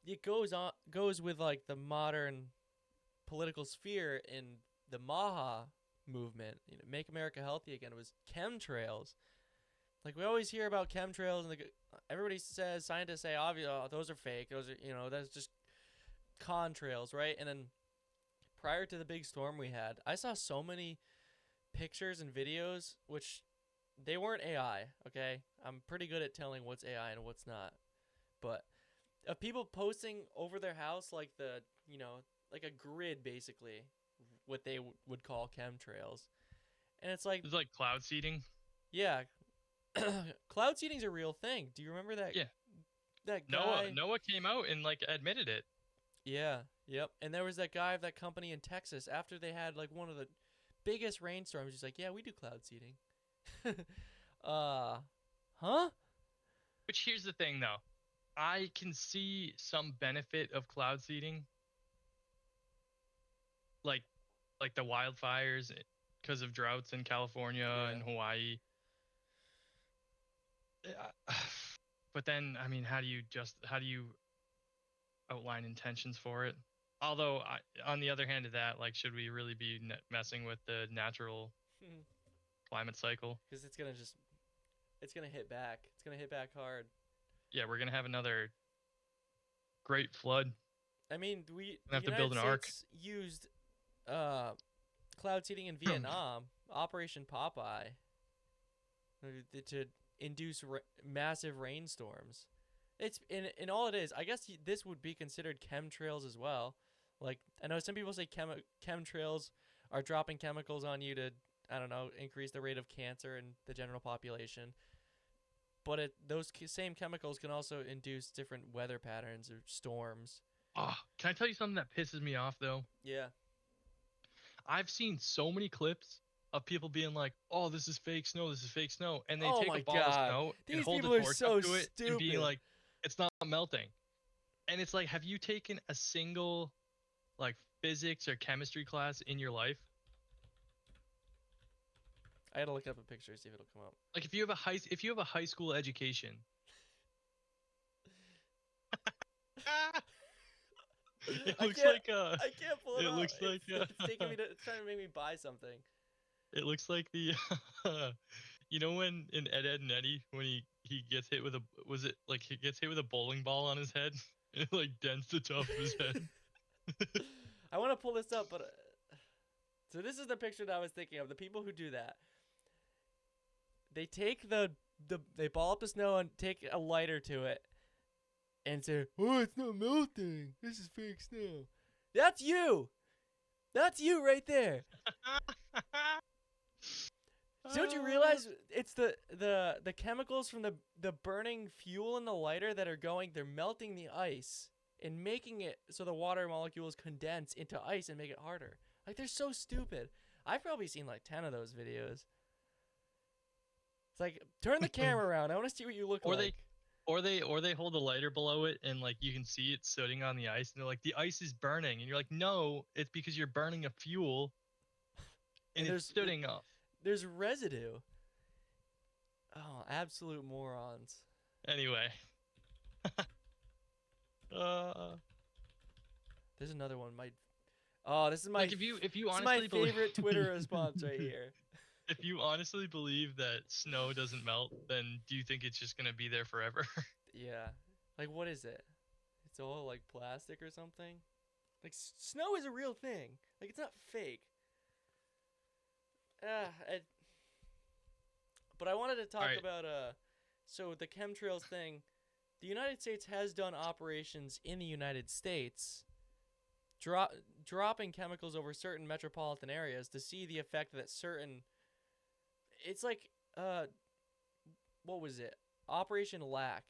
It goes with like the modern political sphere in the MAHA movement. You know, Make America Healthy Again was chemtrails. Like we always hear about chemtrails, and everybody says, scientists say, obviously, oh, those are fake. Those are, that's just contrails, right? And then prior to the big storm we had, I saw so many pictures and videos, which they weren't AI, okay? I'm pretty good at telling what's AI and what's not. But of people posting over their house like like a grid, basically, what they would call chemtrails. And it's like cloud seeding. Yeah. Cloud seeding's a real thing. Do you remember that? Yeah. That guy. Noah came out and like admitted it. Yeah. Yep. And there was that guy of that company in Texas after they had like one of the biggest rainstorms. He's like, "Yeah, we do cloud seeding." Huh? Which here's the thing though. I can see some benefit of cloud seeding. Like the wildfires because of droughts in California and Hawaii. But then, I mean, how do you outline intentions for it? Although, on the other hand of that, like, should we really be messing with the natural climate cycle? Because it's gonna hit back. It's gonna hit back hard. Yeah, we're gonna have another great flood. I mean, have to build an ark. Used cloud seeding in Vietnam, Operation Popeye, to induce massive rainstorms. It's in all it is. I guess this would be considered chemtrails as well. Like, I know some people say chemtrails are dropping chemicals on you to, I don't know, increase the rate of cancer in the general population. But those same chemicals can also induce different weather patterns or storms. Oh, can I tell you something that pisses me off though? Yeah. I've seen so many clips of people being like, "Oh, this is fake snow. This is fake snow," and they take a ball of snow and hold the torch up to it and be like, "It's not melting." And it's like, have you taken a single like physics or chemistry class in your life? I had to look up a picture, see if it'll come up. Like if you have a high school education. It looks like I can't pull it up. Looks like it's trying to make me buy something. It looks like the you know when in Ed, Edd n Eddy when he gets hit with he gets hit with a bowling ball on his head and it like dents the top of his head. I want to pull this up, but so this is the picture that I was thinking of. The people who do that, they take they ball up the snow and take a lighter to it and say, "Oh, it's not melting. This is fake snow." That's you. That's you right there. Don't you realize it's the chemicals from the burning fuel in the lighter that are they're melting the ice and making it so the water molecules condense into ice and make it harder. Like, they're so stupid. I've probably seen like 10 of those videos. It's like, turn the camera around. I want to see what you look like. Or they hold a lighter below it and like you can see it sitting on the ice and they're like, the ice is burning, and you're like, no, it's because you're burning a fuel and it's sitting off. There's residue. Oh, absolute morons. Anyway. There's another one. This is my like if you honestly my favorite Twitter response right here. If you honestly believe that snow doesn't melt, then do you think it's just gonna be there forever? Yeah. Like, what is it? It's all like plastic or something? Like, snow is a real thing. Like, it's not fake. But I wanted to talk about so the chemtrails thing. The United States has done operations in the United States, dropping chemicals over certain metropolitan areas to see the effect that certain. It's like what was it? Operation LAC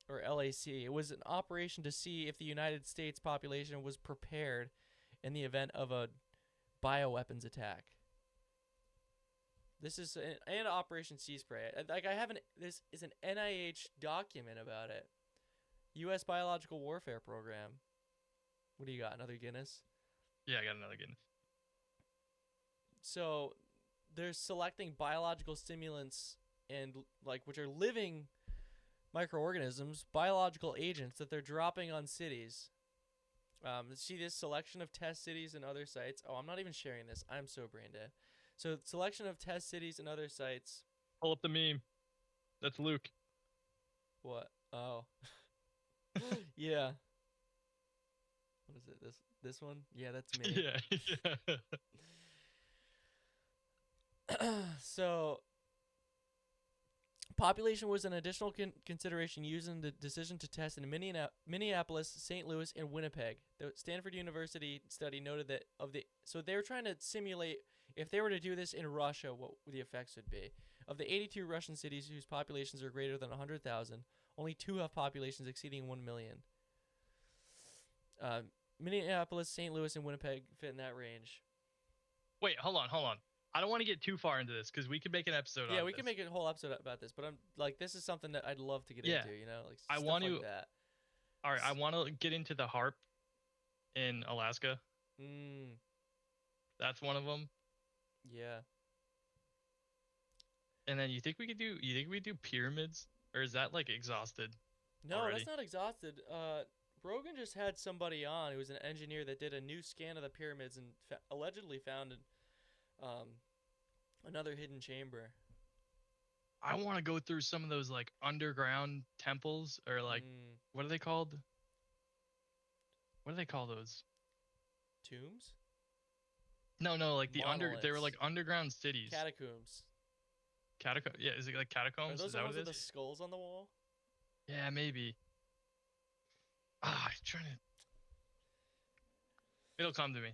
or LAC. It was an operation to see if the United States population was prepared in the event of a bioweapons attack. This is and Operation Sea Spray. Like I have this is an NIH document about it. U.S. Biological Warfare Program. What do you got? Another Guinness? Yeah, I got another Guinness. So they're selecting biological stimulants and like which are living microorganisms, biological agents that they're dropping on cities. See this selection of test cities and other sites. Oh, I'm not even sharing this. I'm so brain dead. So selection of test cities and other sites. Pull up the meme. That's Luke. What? Oh. Yeah. What is it? This one? Yeah, that's me. Yeah. So population was an additional consideration used in the decision to test in Minneapolis, St. Louis, and Winnipeg. The Stanford University study noted that so they were trying to simulate if they were to do this in Russia, what the effects would be. Of the 82 Russian cities whose populations are greater than 100,000, only 2 have populations exceeding 1 million. Minneapolis, St. Louis, and Winnipeg fit in that range. Wait, hold on. I don't want to get too far into this because we could make an episode on Yeah, we this. can make a whole episode about this, but I'm like, this is something that I'd love to get into, you know? Like, I stuff want like to, that. All right, I want to get into the harp in Alaska. That's one of them. Yeah. And then you think we do pyramids, or is that like exhausted? No, already? That's not exhausted. Rogan just had somebody on who was an engineer that did a new scan of the pyramids and allegedly found another hidden chamber. I want to go through some of those like underground temples, or like what are they called? What do they call those? Tombs? No, like the Monoliths. they were like underground cities. Catacombs. Yeah, is it like catacombs? Are those is the that ones what with it the is? skulls on the wall? Yeah, maybe. I'm trying to. It'll come to me.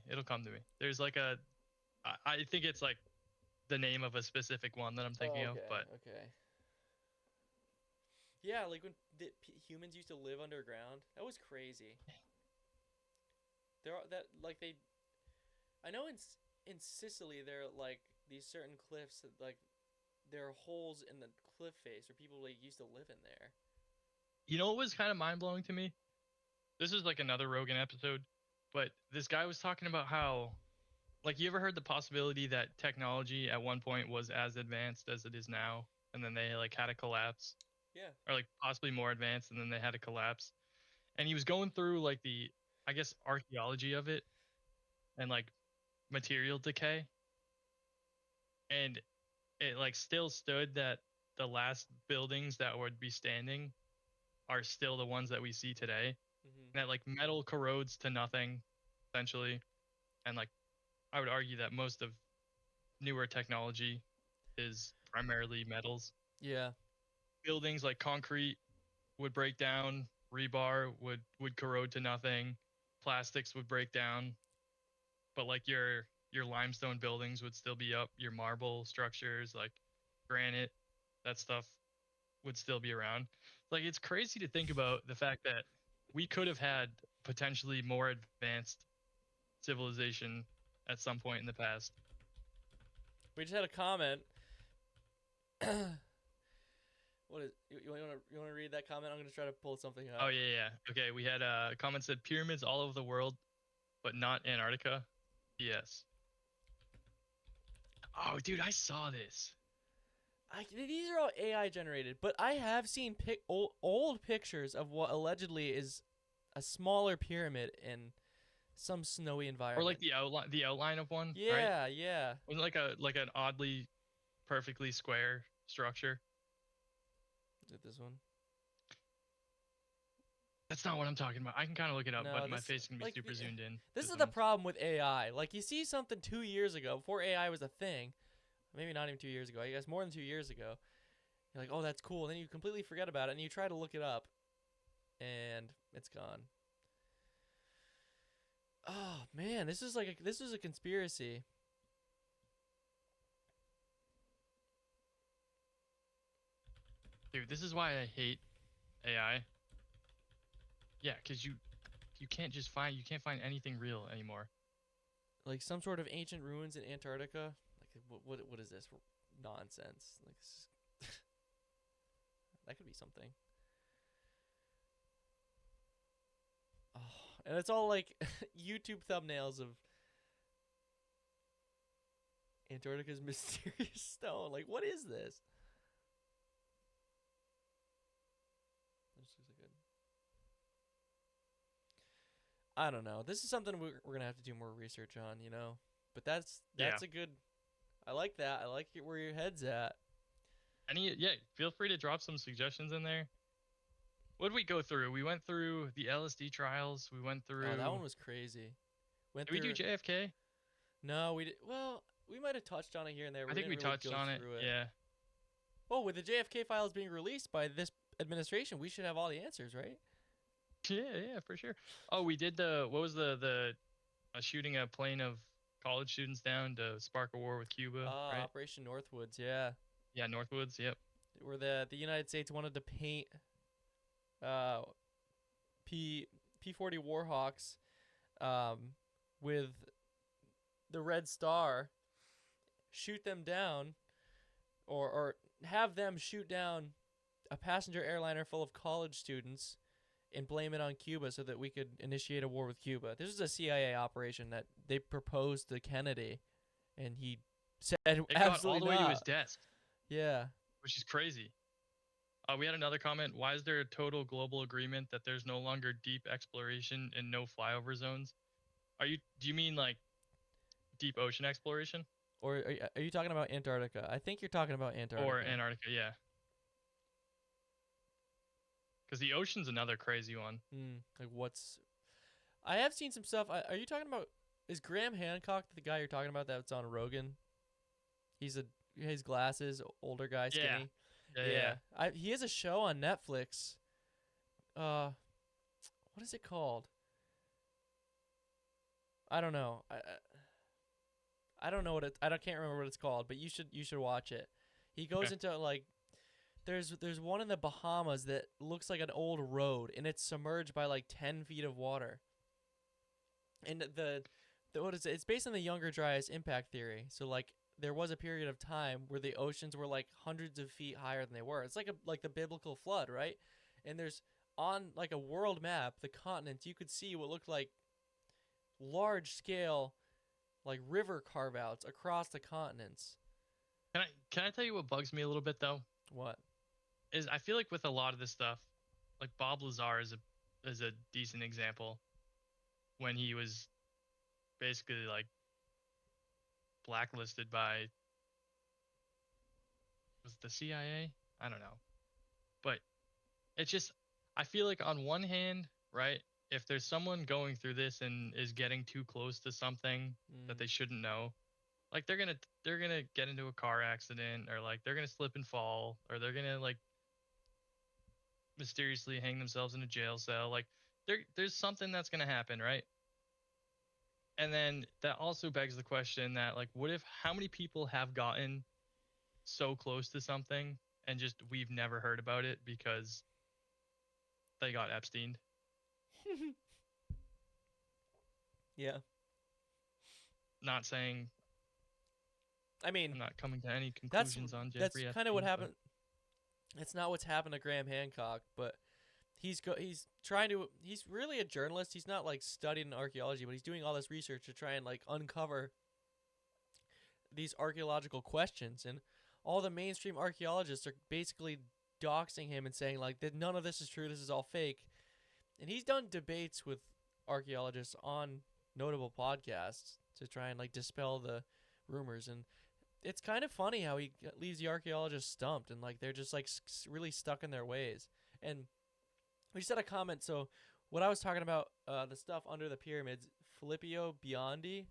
There's like I think it's like the name of a specific one that I'm thinking of, but okay. Yeah, like when humans used to live underground, that was crazy. I know in Sicily there are like these certain cliffs that like there are holes in the cliff face where people like used to live in there. You know what was kind of mind blowing to me? This is like another Rogan episode, but this guy was talking about how, like, you ever heard the possibility that technology at one point was as advanced as it is now, and then they like had a collapse? Yeah. Or like possibly more advanced, and then they had a collapse. And he was going through like the, I guess, archaeology of it, and like material decay, and it like still stood that the last buildings that would be standing are still the ones that we see today. And that like metal corrodes to nothing, essentially. And like I would argue that most of newer technology is primarily metals. Yeah. Buildings like concrete would break down, rebar would corrode to nothing, plastics would break down, but like your limestone buildings would still be up, your marble structures like granite, that stuff would still be around. Like, it's crazy to think about the fact that we could have had potentially more advanced civilization at some point in the past. We just had a comment. What is you want to read that comment? I'm going to try to pull something up. Oh yeah. Okay, we had a comment said pyramids all over the world, but not Antarctica. Yes. Oh, dude, I saw this. These are all AI generated, but I have seen old pictures of what allegedly is a smaller pyramid in some snowy environment. Or like the outline of one. Yeah, right? yeah. Or like an oddly perfectly square structure. Is it this one? That's not what I'm talking about. I can kind of look it up, No, but my face is going to be super zoomed in. This is the problem with AI. Like, you see something 2 years ago, before AI was a thing, maybe not even 2 years ago, I guess more than 2 years ago, you're like, oh, that's cool. And then you completely forget about it, and you try to look it up, and it's gone. Oh, man, this is a conspiracy. Dude, this is why I hate AI. Yeah, because you can't find anything real anymore. Like some sort of ancient ruins in Antarctica. Like what is this? nonsense. Like, that could be something. Oh, and it's all like YouTube thumbnails of Antarctica's mysterious stone. Like, what is this? This looks like I don't know. This is something we're gonna have to do more research on, you know. But that's a good. I like that. I like it where your head's at. Feel free to drop some suggestions in there. What did we go through? We went through the LSD trials. We went through. Oh, that one was crazy. Did we do JFK? No, we did. Well, we might have touched on it here and there. But I think we didn't really touched go on it. through it. Yeah. Well, with the JFK files being released by this administration, we should have all the answers, right? Yeah, for sure. Oh, we did what was the shooting a plane of college students down to spark a war with Cuba, right? Operation Northwoods, yeah. Yeah, Northwoods, yep. Where the United States wanted to paint P-40 Warhawks with the Red Star, shoot them down, or have them shoot down a passenger airliner full of college students and blame it on Cuba so that we could initiate a war with Cuba. This was a CIA operation that they proposed to Kennedy, and he said it absolutely got all the way to his desk. Yeah. Which is crazy. We had another comment. Why is there a total global agreement that there's no longer deep exploration and no flyover zones? Do you mean like deep ocean exploration? Or are you talking about Antarctica? I think you're talking about Antarctica. Or Antarctica, yeah. Because the ocean's another crazy one. Like I have seen some stuff. Are you talking about, is Graham Hancock the guy you're talking about that's on Rogan? He has glasses, older guy, skinny. Yeah. He has a show on Netflix. What is it called? I don't know. I don't know what I can't remember what it's called, but you should watch it. He goes into like there's one in the Bahamas that looks like an old road, and it's submerged by like 10 feet of water. And what is it? It's based on the Younger Dryas impact theory. So like there was a period of time where the oceans were like hundreds of feet higher than they were. It's like the biblical flood, right? And there's on like a world map, the continents, you could see what looked like large scale like river carve outs across the continents. Can I tell you what bugs me a little bit though? What? Is I feel like with a lot of this stuff, like Bob Lazar is a decent example when he was basically like blacklisted by was it the CIA? I don't know. But it's just I feel like on one hand, right, if there's someone going through this and is getting too close to something that they shouldn't know, like they're gonna get into a car accident, or like they're gonna slip and fall, or they're gonna like mysteriously hang themselves in a jail cell. Like there's something that's gonna happen, right? And then that also begs the question that like, how many people have gotten so close to something and just we've never heard about it because they got Epsteined? Yeah. Not saying. I mean, I'm not coming to any conclusions on Jeffrey Epstein. That's kind of what happened. It's not what's happened to Graham Hancock, but he's really a journalist. He's not like studying archaeology, but he's doing all this research to try and like uncover these archaeological questions. And all the mainstream archaeologists are basically doxing him and saying like that none of this is true. This is all fake. And he's done debates with archaeologists on notable podcasts to try and like dispel the rumors. And it's kind of funny how he leaves the archaeologists stumped and like they're just like really stuck in their ways. And we just had a comment. So what I was talking about, the stuff under the pyramids, Filippo Biondi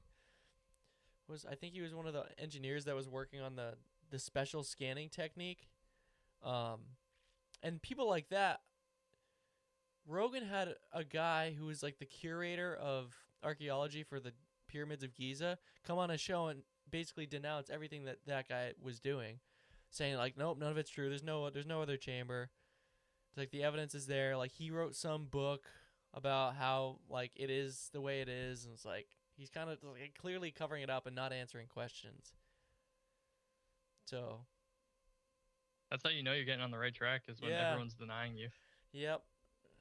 I think he was one of the engineers that was working on the special scanning technique. And people like that, Rogan had a guy who was like the curator of archaeology for the pyramids of Giza come on a show and basically denounce everything that guy was doing, saying like, nope, none of it's true. There's no other chamber. It's like the evidence is there. Like he wrote some book about how like it is the way it is, and it's like he's kind of like clearly covering it up and not answering questions. So That's how you know you're getting on the right track, is when Yeah. everyone's denying you. Yep.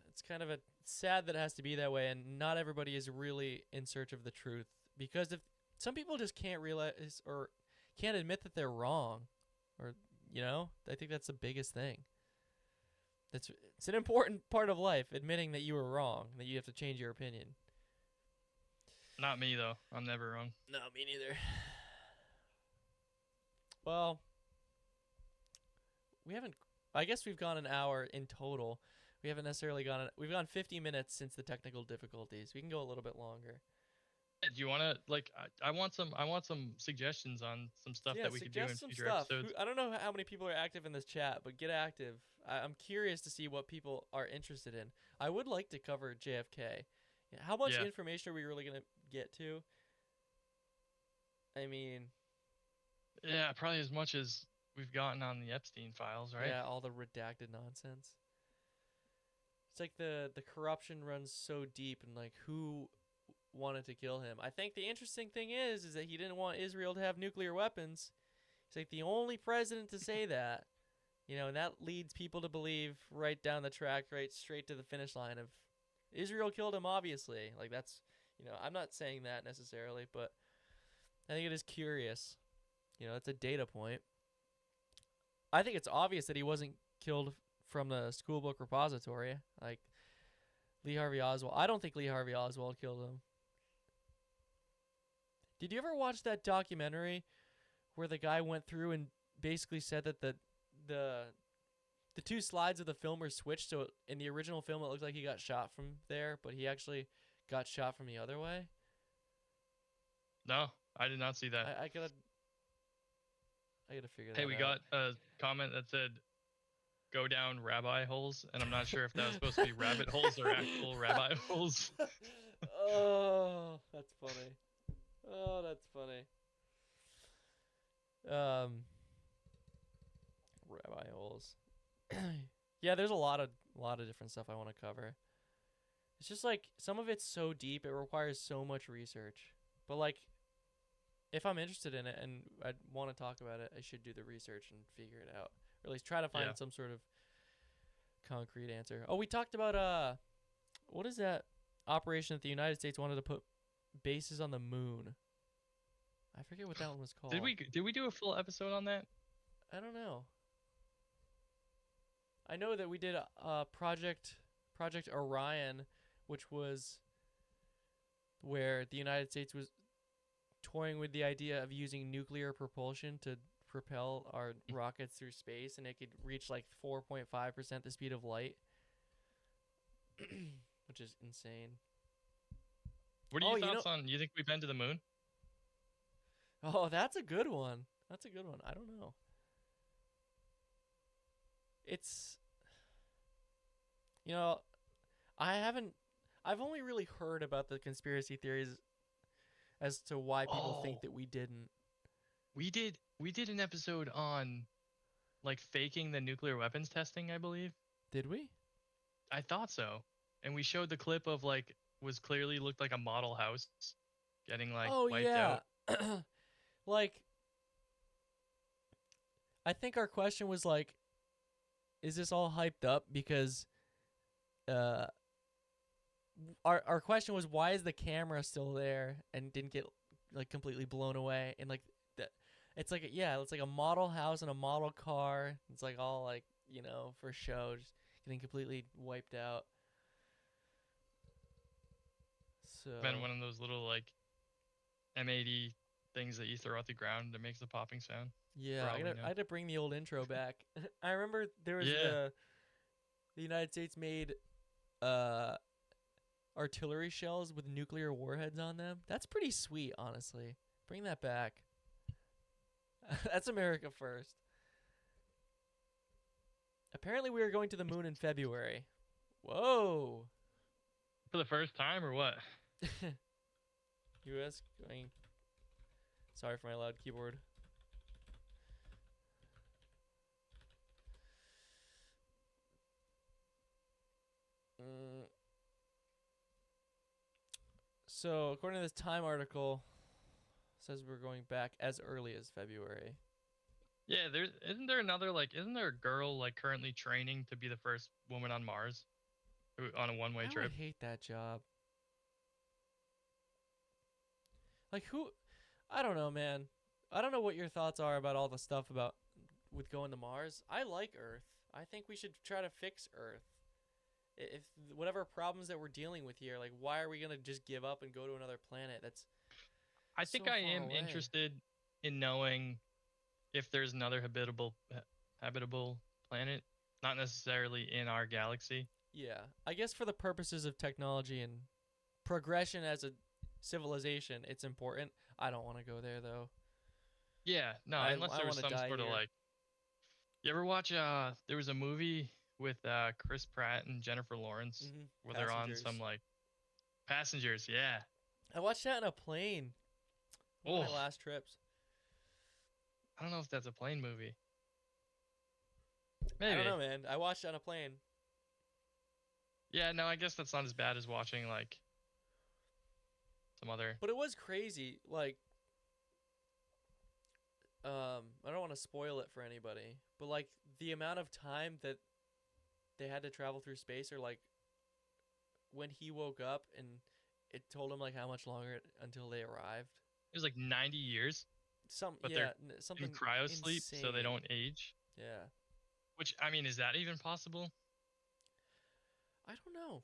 It's kind of sad that it has to be that way, and not everybody is really in search of the truth. Because if some people just can't realize or can't admit that they're wrong, or I think that's the biggest thing. It's an important part of life, admitting that you were wrong, that you have to change your opinion. Not me though. I'm never wrong. No, me neither. Well, I guess we've gone an hour in total. We haven't necessarily we've gone 50 minutes since the technical difficulties. We can go a little bit longer. Do you want to I want some suggestions on some stuff that we could do in future episodes. I don't know how many people are active in this chat, but get active. I'm curious to see what people are interested in. I would like to cover JFK. How much information are we really going to get to? I mean, yeah, probably as much as we've gotten on the Epstein files, right? Yeah, all the redacted nonsense. It's like the corruption runs so deep, and like who wanted to kill him. I think the interesting thing is that he didn't want Israel to have nuclear weapons. He's like the only president to say that. And that leads people to believe right down the track, right straight to the finish line of Israel killed him, obviously. Like that's, I'm not saying that necessarily, but I think it is curious. It's a data point. I think it's obvious that he wasn't killed from the school book repository. Like Lee Harvey Oswald. I don't think Lee Harvey Oswald killed him. Did you ever watch that documentary where the guy went through and basically said that the two slides of the film were switched? So in the original film, it looked like he got shot from there, but he actually got shot from the other way. No, I did not see that. I gotta figure that out. Hey, we got a comment that said, "Go down rabbi holes," and I'm not sure if that was supposed to be rabbit holes or actual rabbi holes. Oh, that's funny. Oh, that's funny. Rabbi holes. Yeah, there's a lot of different stuff I want to cover. It's just like some of it's so deep, it requires so much research. But like, if I'm interested in it and I want to talk about it, I should do the research and figure it out, or at least try to find some sort of concrete answer. Oh, we talked about what is that operation that the United States wanted to put bases on the moon? I forget what that one was called. Did we do a full episode on that? I don't know. I know that we did a Project Orion, which was where the United States was toying with the idea of using nuclear propulsion to propel our rockets through space, and it could reach like 4.5% the speed of light, which is insane. What are your thoughts on? You think we've been to the moon? Oh, that's a good one. I don't know. It's, I've only really heard about the conspiracy theories as to why people think that we didn't. We did an episode on like faking the nuclear weapons testing, I believe. Did we? I thought so. And we showed the clip of like was clearly looked like a model house getting like wiped out. Like, I think our question was like, is this all hyped up because our question was, why is the camera still there and didn't get like completely blown away? And like it's like a model house and a model car. It's like all like, for show, just getting completely wiped out. So Been one of those little like M80 things that you throw out the ground that makes the popping sound. Yeah, I had to bring the old intro back. I remember there was the United States made artillery shells with nuclear warheads on them. That's pretty sweet, honestly. Bring that back. That's America first. Apparently we are going to the moon in February. Whoa. For the first time or what? U.S. going... Sorry for my loud keyboard. So, according to this Time article, it says we're going back as early as February. Yeah, isn't there another isn't there a girl currently training to be the first woman on Mars on a one-way I trip? would hate that job. Like who? I don't know, man. I don't know what your thoughts are about all the stuff about with going to Mars. I like Earth. I think we should try to fix Earth. If whatever problems that we're dealing with here, like why are we gonna just give up and go to another planet that's I think so I far am away? interested in knowing if there's another habitable planet, not necessarily in our galaxy. Yeah, I guess for the purposes of technology and progression as a civilization, it's important. I don't want to go there though. Yeah, no, I unless there was want to some die sort of here. you ever watch there was a movie with Chris Pratt and Jennifer Lawrence where they're on some Passengers. Passengers, yeah. I watched that in a plane. One of my last trips. I don't know if that's a plane movie. Maybe. I don't know, man. I watched it on a plane. Yeah, no, I guess that's not as bad as watching some other. But it was crazy. Like, I don't want to spoil it for anybody, but like the amount of time that they had to travel through space, or like when he woke up and it told him like how much longer until they arrived. It was like 90 years. But Yeah, they're something in cryo sleep, so they insane. don't age. Yeah. Which, I mean, is that even possible? I don't know.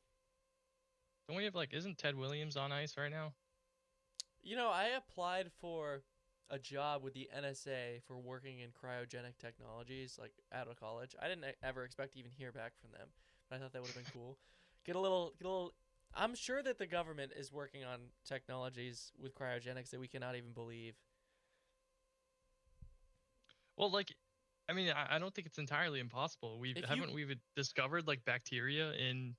Don't we have isn't Ted Williams on ice right now? You know, I applied for a job with the NSA for working in cryogenic technologies, like out of college. I didn't ever expect to even hear back from them, but I thought that would have been cool. Get a little. I'm sure that the government is working on technologies with cryogenics that we cannot even believe. Well, I mean, I don't think it's entirely impossible. We've discovered bacteria in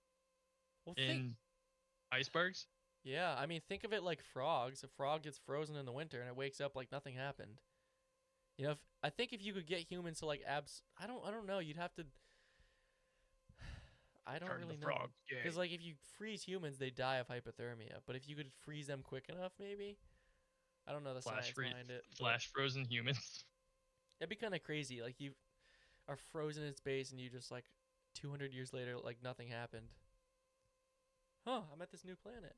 icebergs. Yeah, I mean, think of it like frogs. A frog gets frozen in the winter and it wakes up like nothing happened. You know, I think if you could get humans to I don't know. You'd have to. I don't really know. Because if you freeze humans, they die of hypothermia. But if you could freeze them quick enough, maybe. I don't know the science behind it. Flash frozen humans. It'd be kind of crazy. Like you are frozen in space and you just 200 years later, nothing happened. Huh? I'm at this new planet.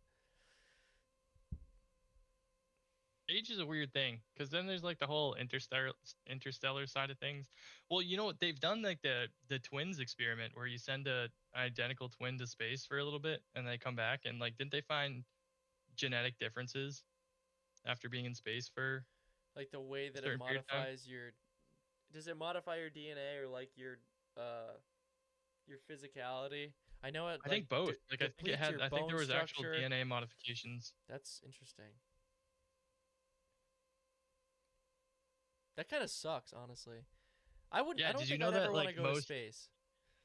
Age is a weird thing, because then there's the whole interstellar side of things. Well, you know what they've done, the twins experiment where you send an identical twin to space for a little bit and they come back, and didn't they find genetic differences after being in space for the way that it modifies your. Does it modify your DNA or your physicality? I know it. I think both. I think it had. I think there was structure. actual DNA modifications. That's interesting. That kind of sucks, honestly. I wouldn't. Yeah, I don't did think you know I'd that ever want to go to space.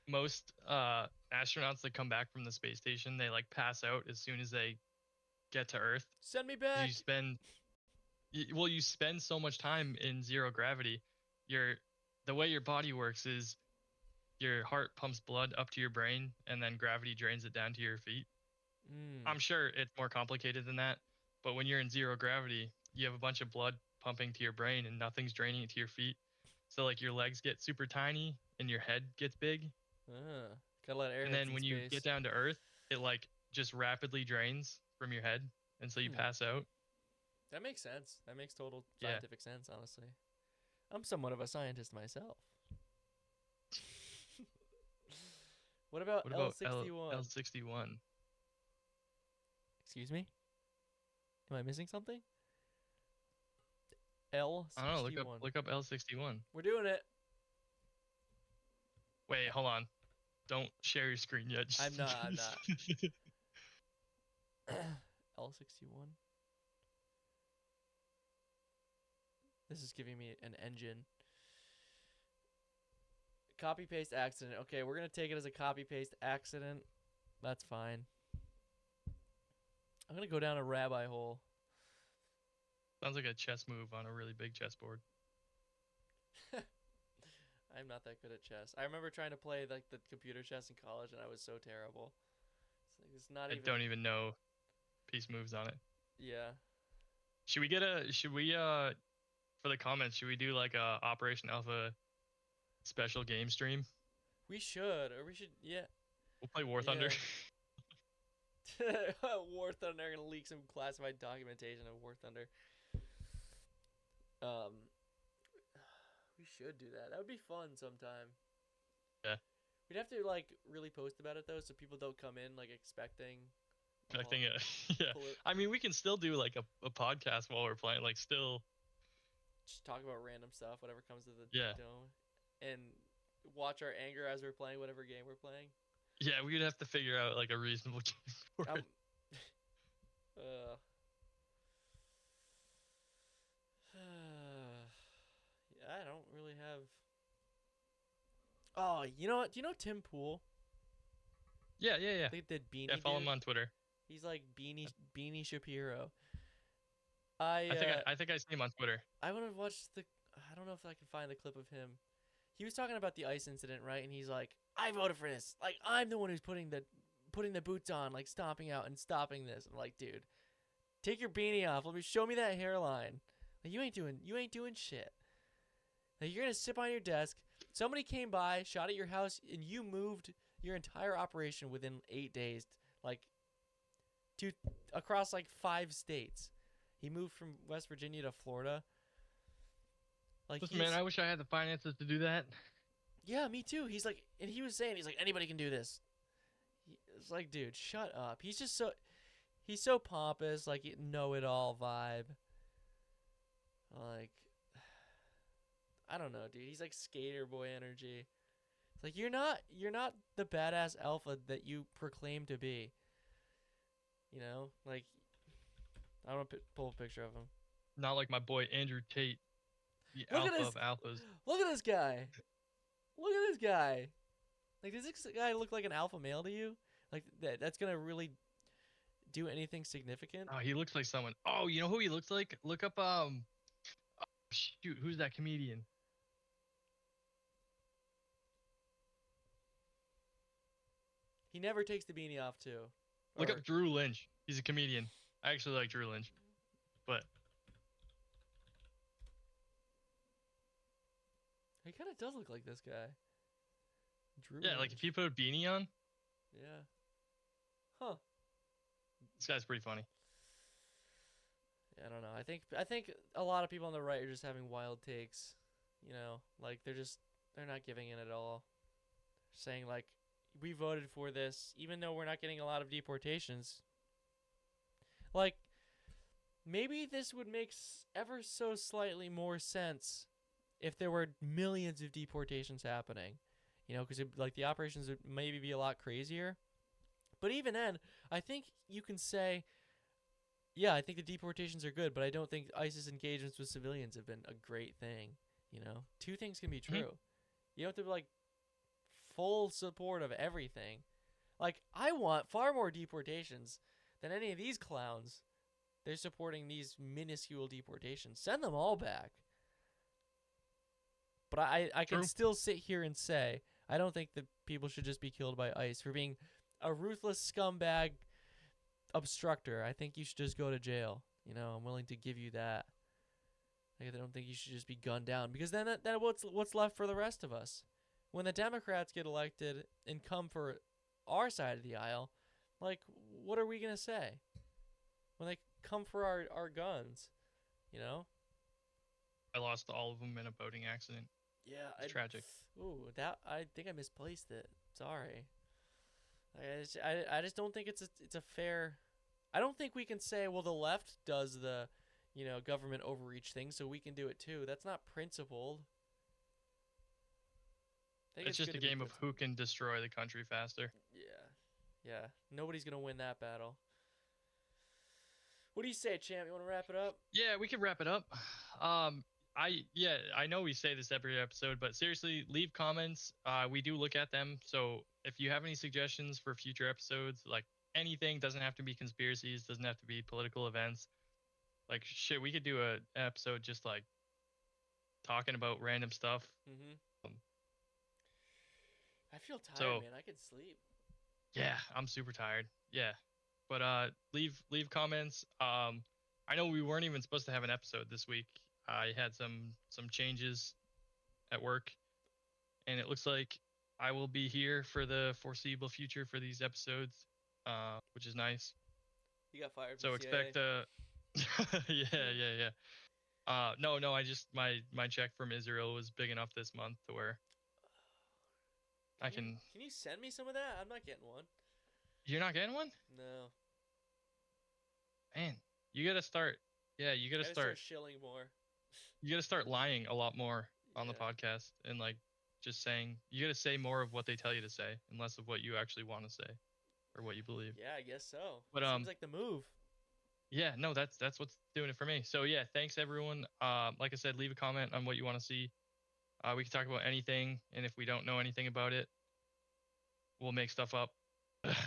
Most astronauts that come back from the space station, they pass out as soon as they get to Earth. Send me back. You spend so much time in zero gravity. The way your body works is your heart pumps blood up to your brain, and then gravity drains it down to your feet. I'm sure it's more complicated than that, but when you're in zero gravity, you have a bunch of blood pumping to your brain and nothing's draining it to your feet. So your legs get super tiny and your head gets big. Gotta let air. And then when you get down to Earth, it just rapidly drains from your head, and so you pass out. That makes sense. That makes total scientific sense, honestly. I'm somewhat of a scientist myself. What about L61? L61. Excuse me? Am I missing something? L61. I don't know. Look up L61. We're doing it. Wait, hold on. Don't share your screen yet. I'm not. L61. This is giving me an engine. Copy paste accident. Okay, we're gonna take it as a copy paste accident. That's fine. I'm gonna go down a rabbi hole. Sounds like a chess move on a really big chessboard. I'm not that good at chess. I remember trying to play the computer chess in college, and I was so terrible. It's not even. I don't even know piece moves on it. Yeah. Should we for the comments, should we do like a Operation Alpha special game stream? We should, or we should, yeah. We'll play War Thunder. War Thunder, gonna leak some classified documentation of War Thunder. We should do that. That would be fun sometime. Yeah. We'd have to like really post about it though, so people don't come in like expecting. Expecting it. Yeah. I mean, we can still do like a podcast while we're playing. Like still. Just talk about random stuff, whatever comes to the dome, and watch our anger as we're playing whatever game we're playing. Yeah, we'd have to figure out like a reasonable game for it. I don't really have. Oh, you know what? Do you know Tim Pool? Yeah. The beanie. Yeah, follow dude? him on Twitter. He's like Beanie Shapiro. I think I see him on Twitter. I want to watch the. I don't know if I can find the clip of him. He was talking about the ICE incident, right? And he's like, "I voted for this. Like, I'm the one who's putting the boots on, like stomping out and stopping this." I'm like, dude, take your beanie off. Show me that hairline. Like, you ain't doing shit. Like, you're gonna sit on your desk. Somebody came by, shot at your house, and you moved your entire operation within 8 days, like, across like 5 states. He moved from West Virginia to Florida. Like, listen, man, I wish I had the finances to do that. Yeah, me too. He's like, and he was saying, he's like, anybody can do this. It's like, dude, shut up. He's so pompous, like, know-it-all vibe. Like, I don't know, dude. He's like skater boy energy. It's like, you're not the badass alpha that you proclaim to be. You know, like, I want to pull a picture of him. Not like my boy Andrew Tate, the alpha of alphas. Look at this guy. Look at this guy. Like, does this guy look like an alpha male to you? Like, that's gonna really do anything significant? Oh, he looks like someone. Oh, you know who he looks like? Look up shoot, who's that comedian? He never takes the beanie off too. Look up Drew Lynch. He's a comedian. I actually like Drew Lynch, but he kind of does look like this guy. Drew. Yeah, Lynch. like if he put a beanie on. Yeah. Huh. This guy's pretty funny. Yeah, I don't know. I think a lot of people on the right are just having wild takes. You know, like they're not giving in at all. Saying like, we voted for this, even though we're not getting a lot of deportations. Like, maybe this would make ever so slightly more sense if there were millions of deportations happening. You know, because like the operations would maybe be a lot crazier. But even then, I think you can say, yeah, I think the deportations are good, but I don't think ISIS engagements with civilians have been a great thing. You know, two things can be true. Mm-hmm. You don't have to like full support of everything. Like, I want far more deportations than any of these clowns. They're supporting these minuscule deportations. Send them all back. But I can still sit here and say, I don't think that people should just be killed by ICE for being a ruthless scumbag obstructor. I think you should just go to jail. You know, I'm willing to give you that. Like, I don't think you should just be gunned down, because then what's left for the rest of us? When the Democrats get elected and come for our side of the aisle, like, what are we gonna say? When they come for our guns, you know? I lost all of them in a boating accident. Yeah, it's tragic. Ooh, I think I misplaced it. Sorry. I just don't think it's a fair. I don't think we can say, well, the left does the, you know, government overreach thing, so we can do it too. That's not principled. It's just a game of who can destroy the country faster. Yeah. Nobody's gonna win that battle. What do you say, champ? You want to wrap it up? Yeah, we can wrap it up. I know we say this every episode, but seriously, leave comments. We do look at them. So if you have any suggestions for future episodes, like anything, doesn't have to be conspiracies, doesn't have to be political events. Like, shit, we could do an episode just like talking about random stuff. Mm-hmm. I feel tired, man. I could sleep. Yeah, I'm super tired. Yeah, but leave comments. I know we weren't even supposed to have an episode this week. I had some changes at work, and it looks like I will be here for the foreseeable future for these episodes, which is nice. You got fired. So from expect CIA. yeah. No, I just my check from Israel was big enough this month to where I can. Can you send me some of that? I'm not getting one. You're not getting one? No. Man, you gotta start. Yeah, you gotta I gotta start. shilling more. You gotta start lying a lot more on the Yeah. podcast and like just saying. You gotta say more of what they tell you to say and less of what you actually want to say or what you believe. Yeah, I guess so. But Seems like the move. Yeah, no, that's what's doing it for me. So yeah, thanks everyone. Like I said, leave a comment on what you want to see. We can talk about anything, and if we don't know anything about it, we'll make stuff up.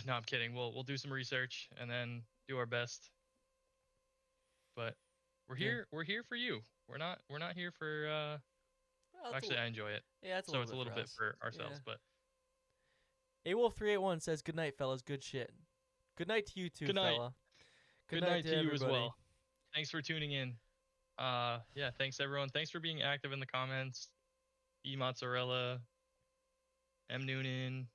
No, I'm kidding. We'll do some research and then do our best. But we're here. We're here for you. We're not here for. Well, Actually, I enjoy it. Yeah, it's so it's a little bit for ourselves, but. AWolf381 says, "Good night, fellas. Good shit." Good night to you too, Good night. fella. Good night to you everybody. as well. Thanks for tuning in. Yeah, thanks everyone. Thanks for being active in the comments. E Mozzarella, M Noonan,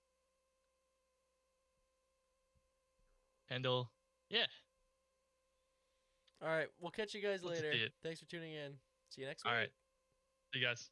Kendall. Yeah. All right, we'll catch you guys Love to see later. it. Thanks for tuning in. See you next week. All right. See you guys.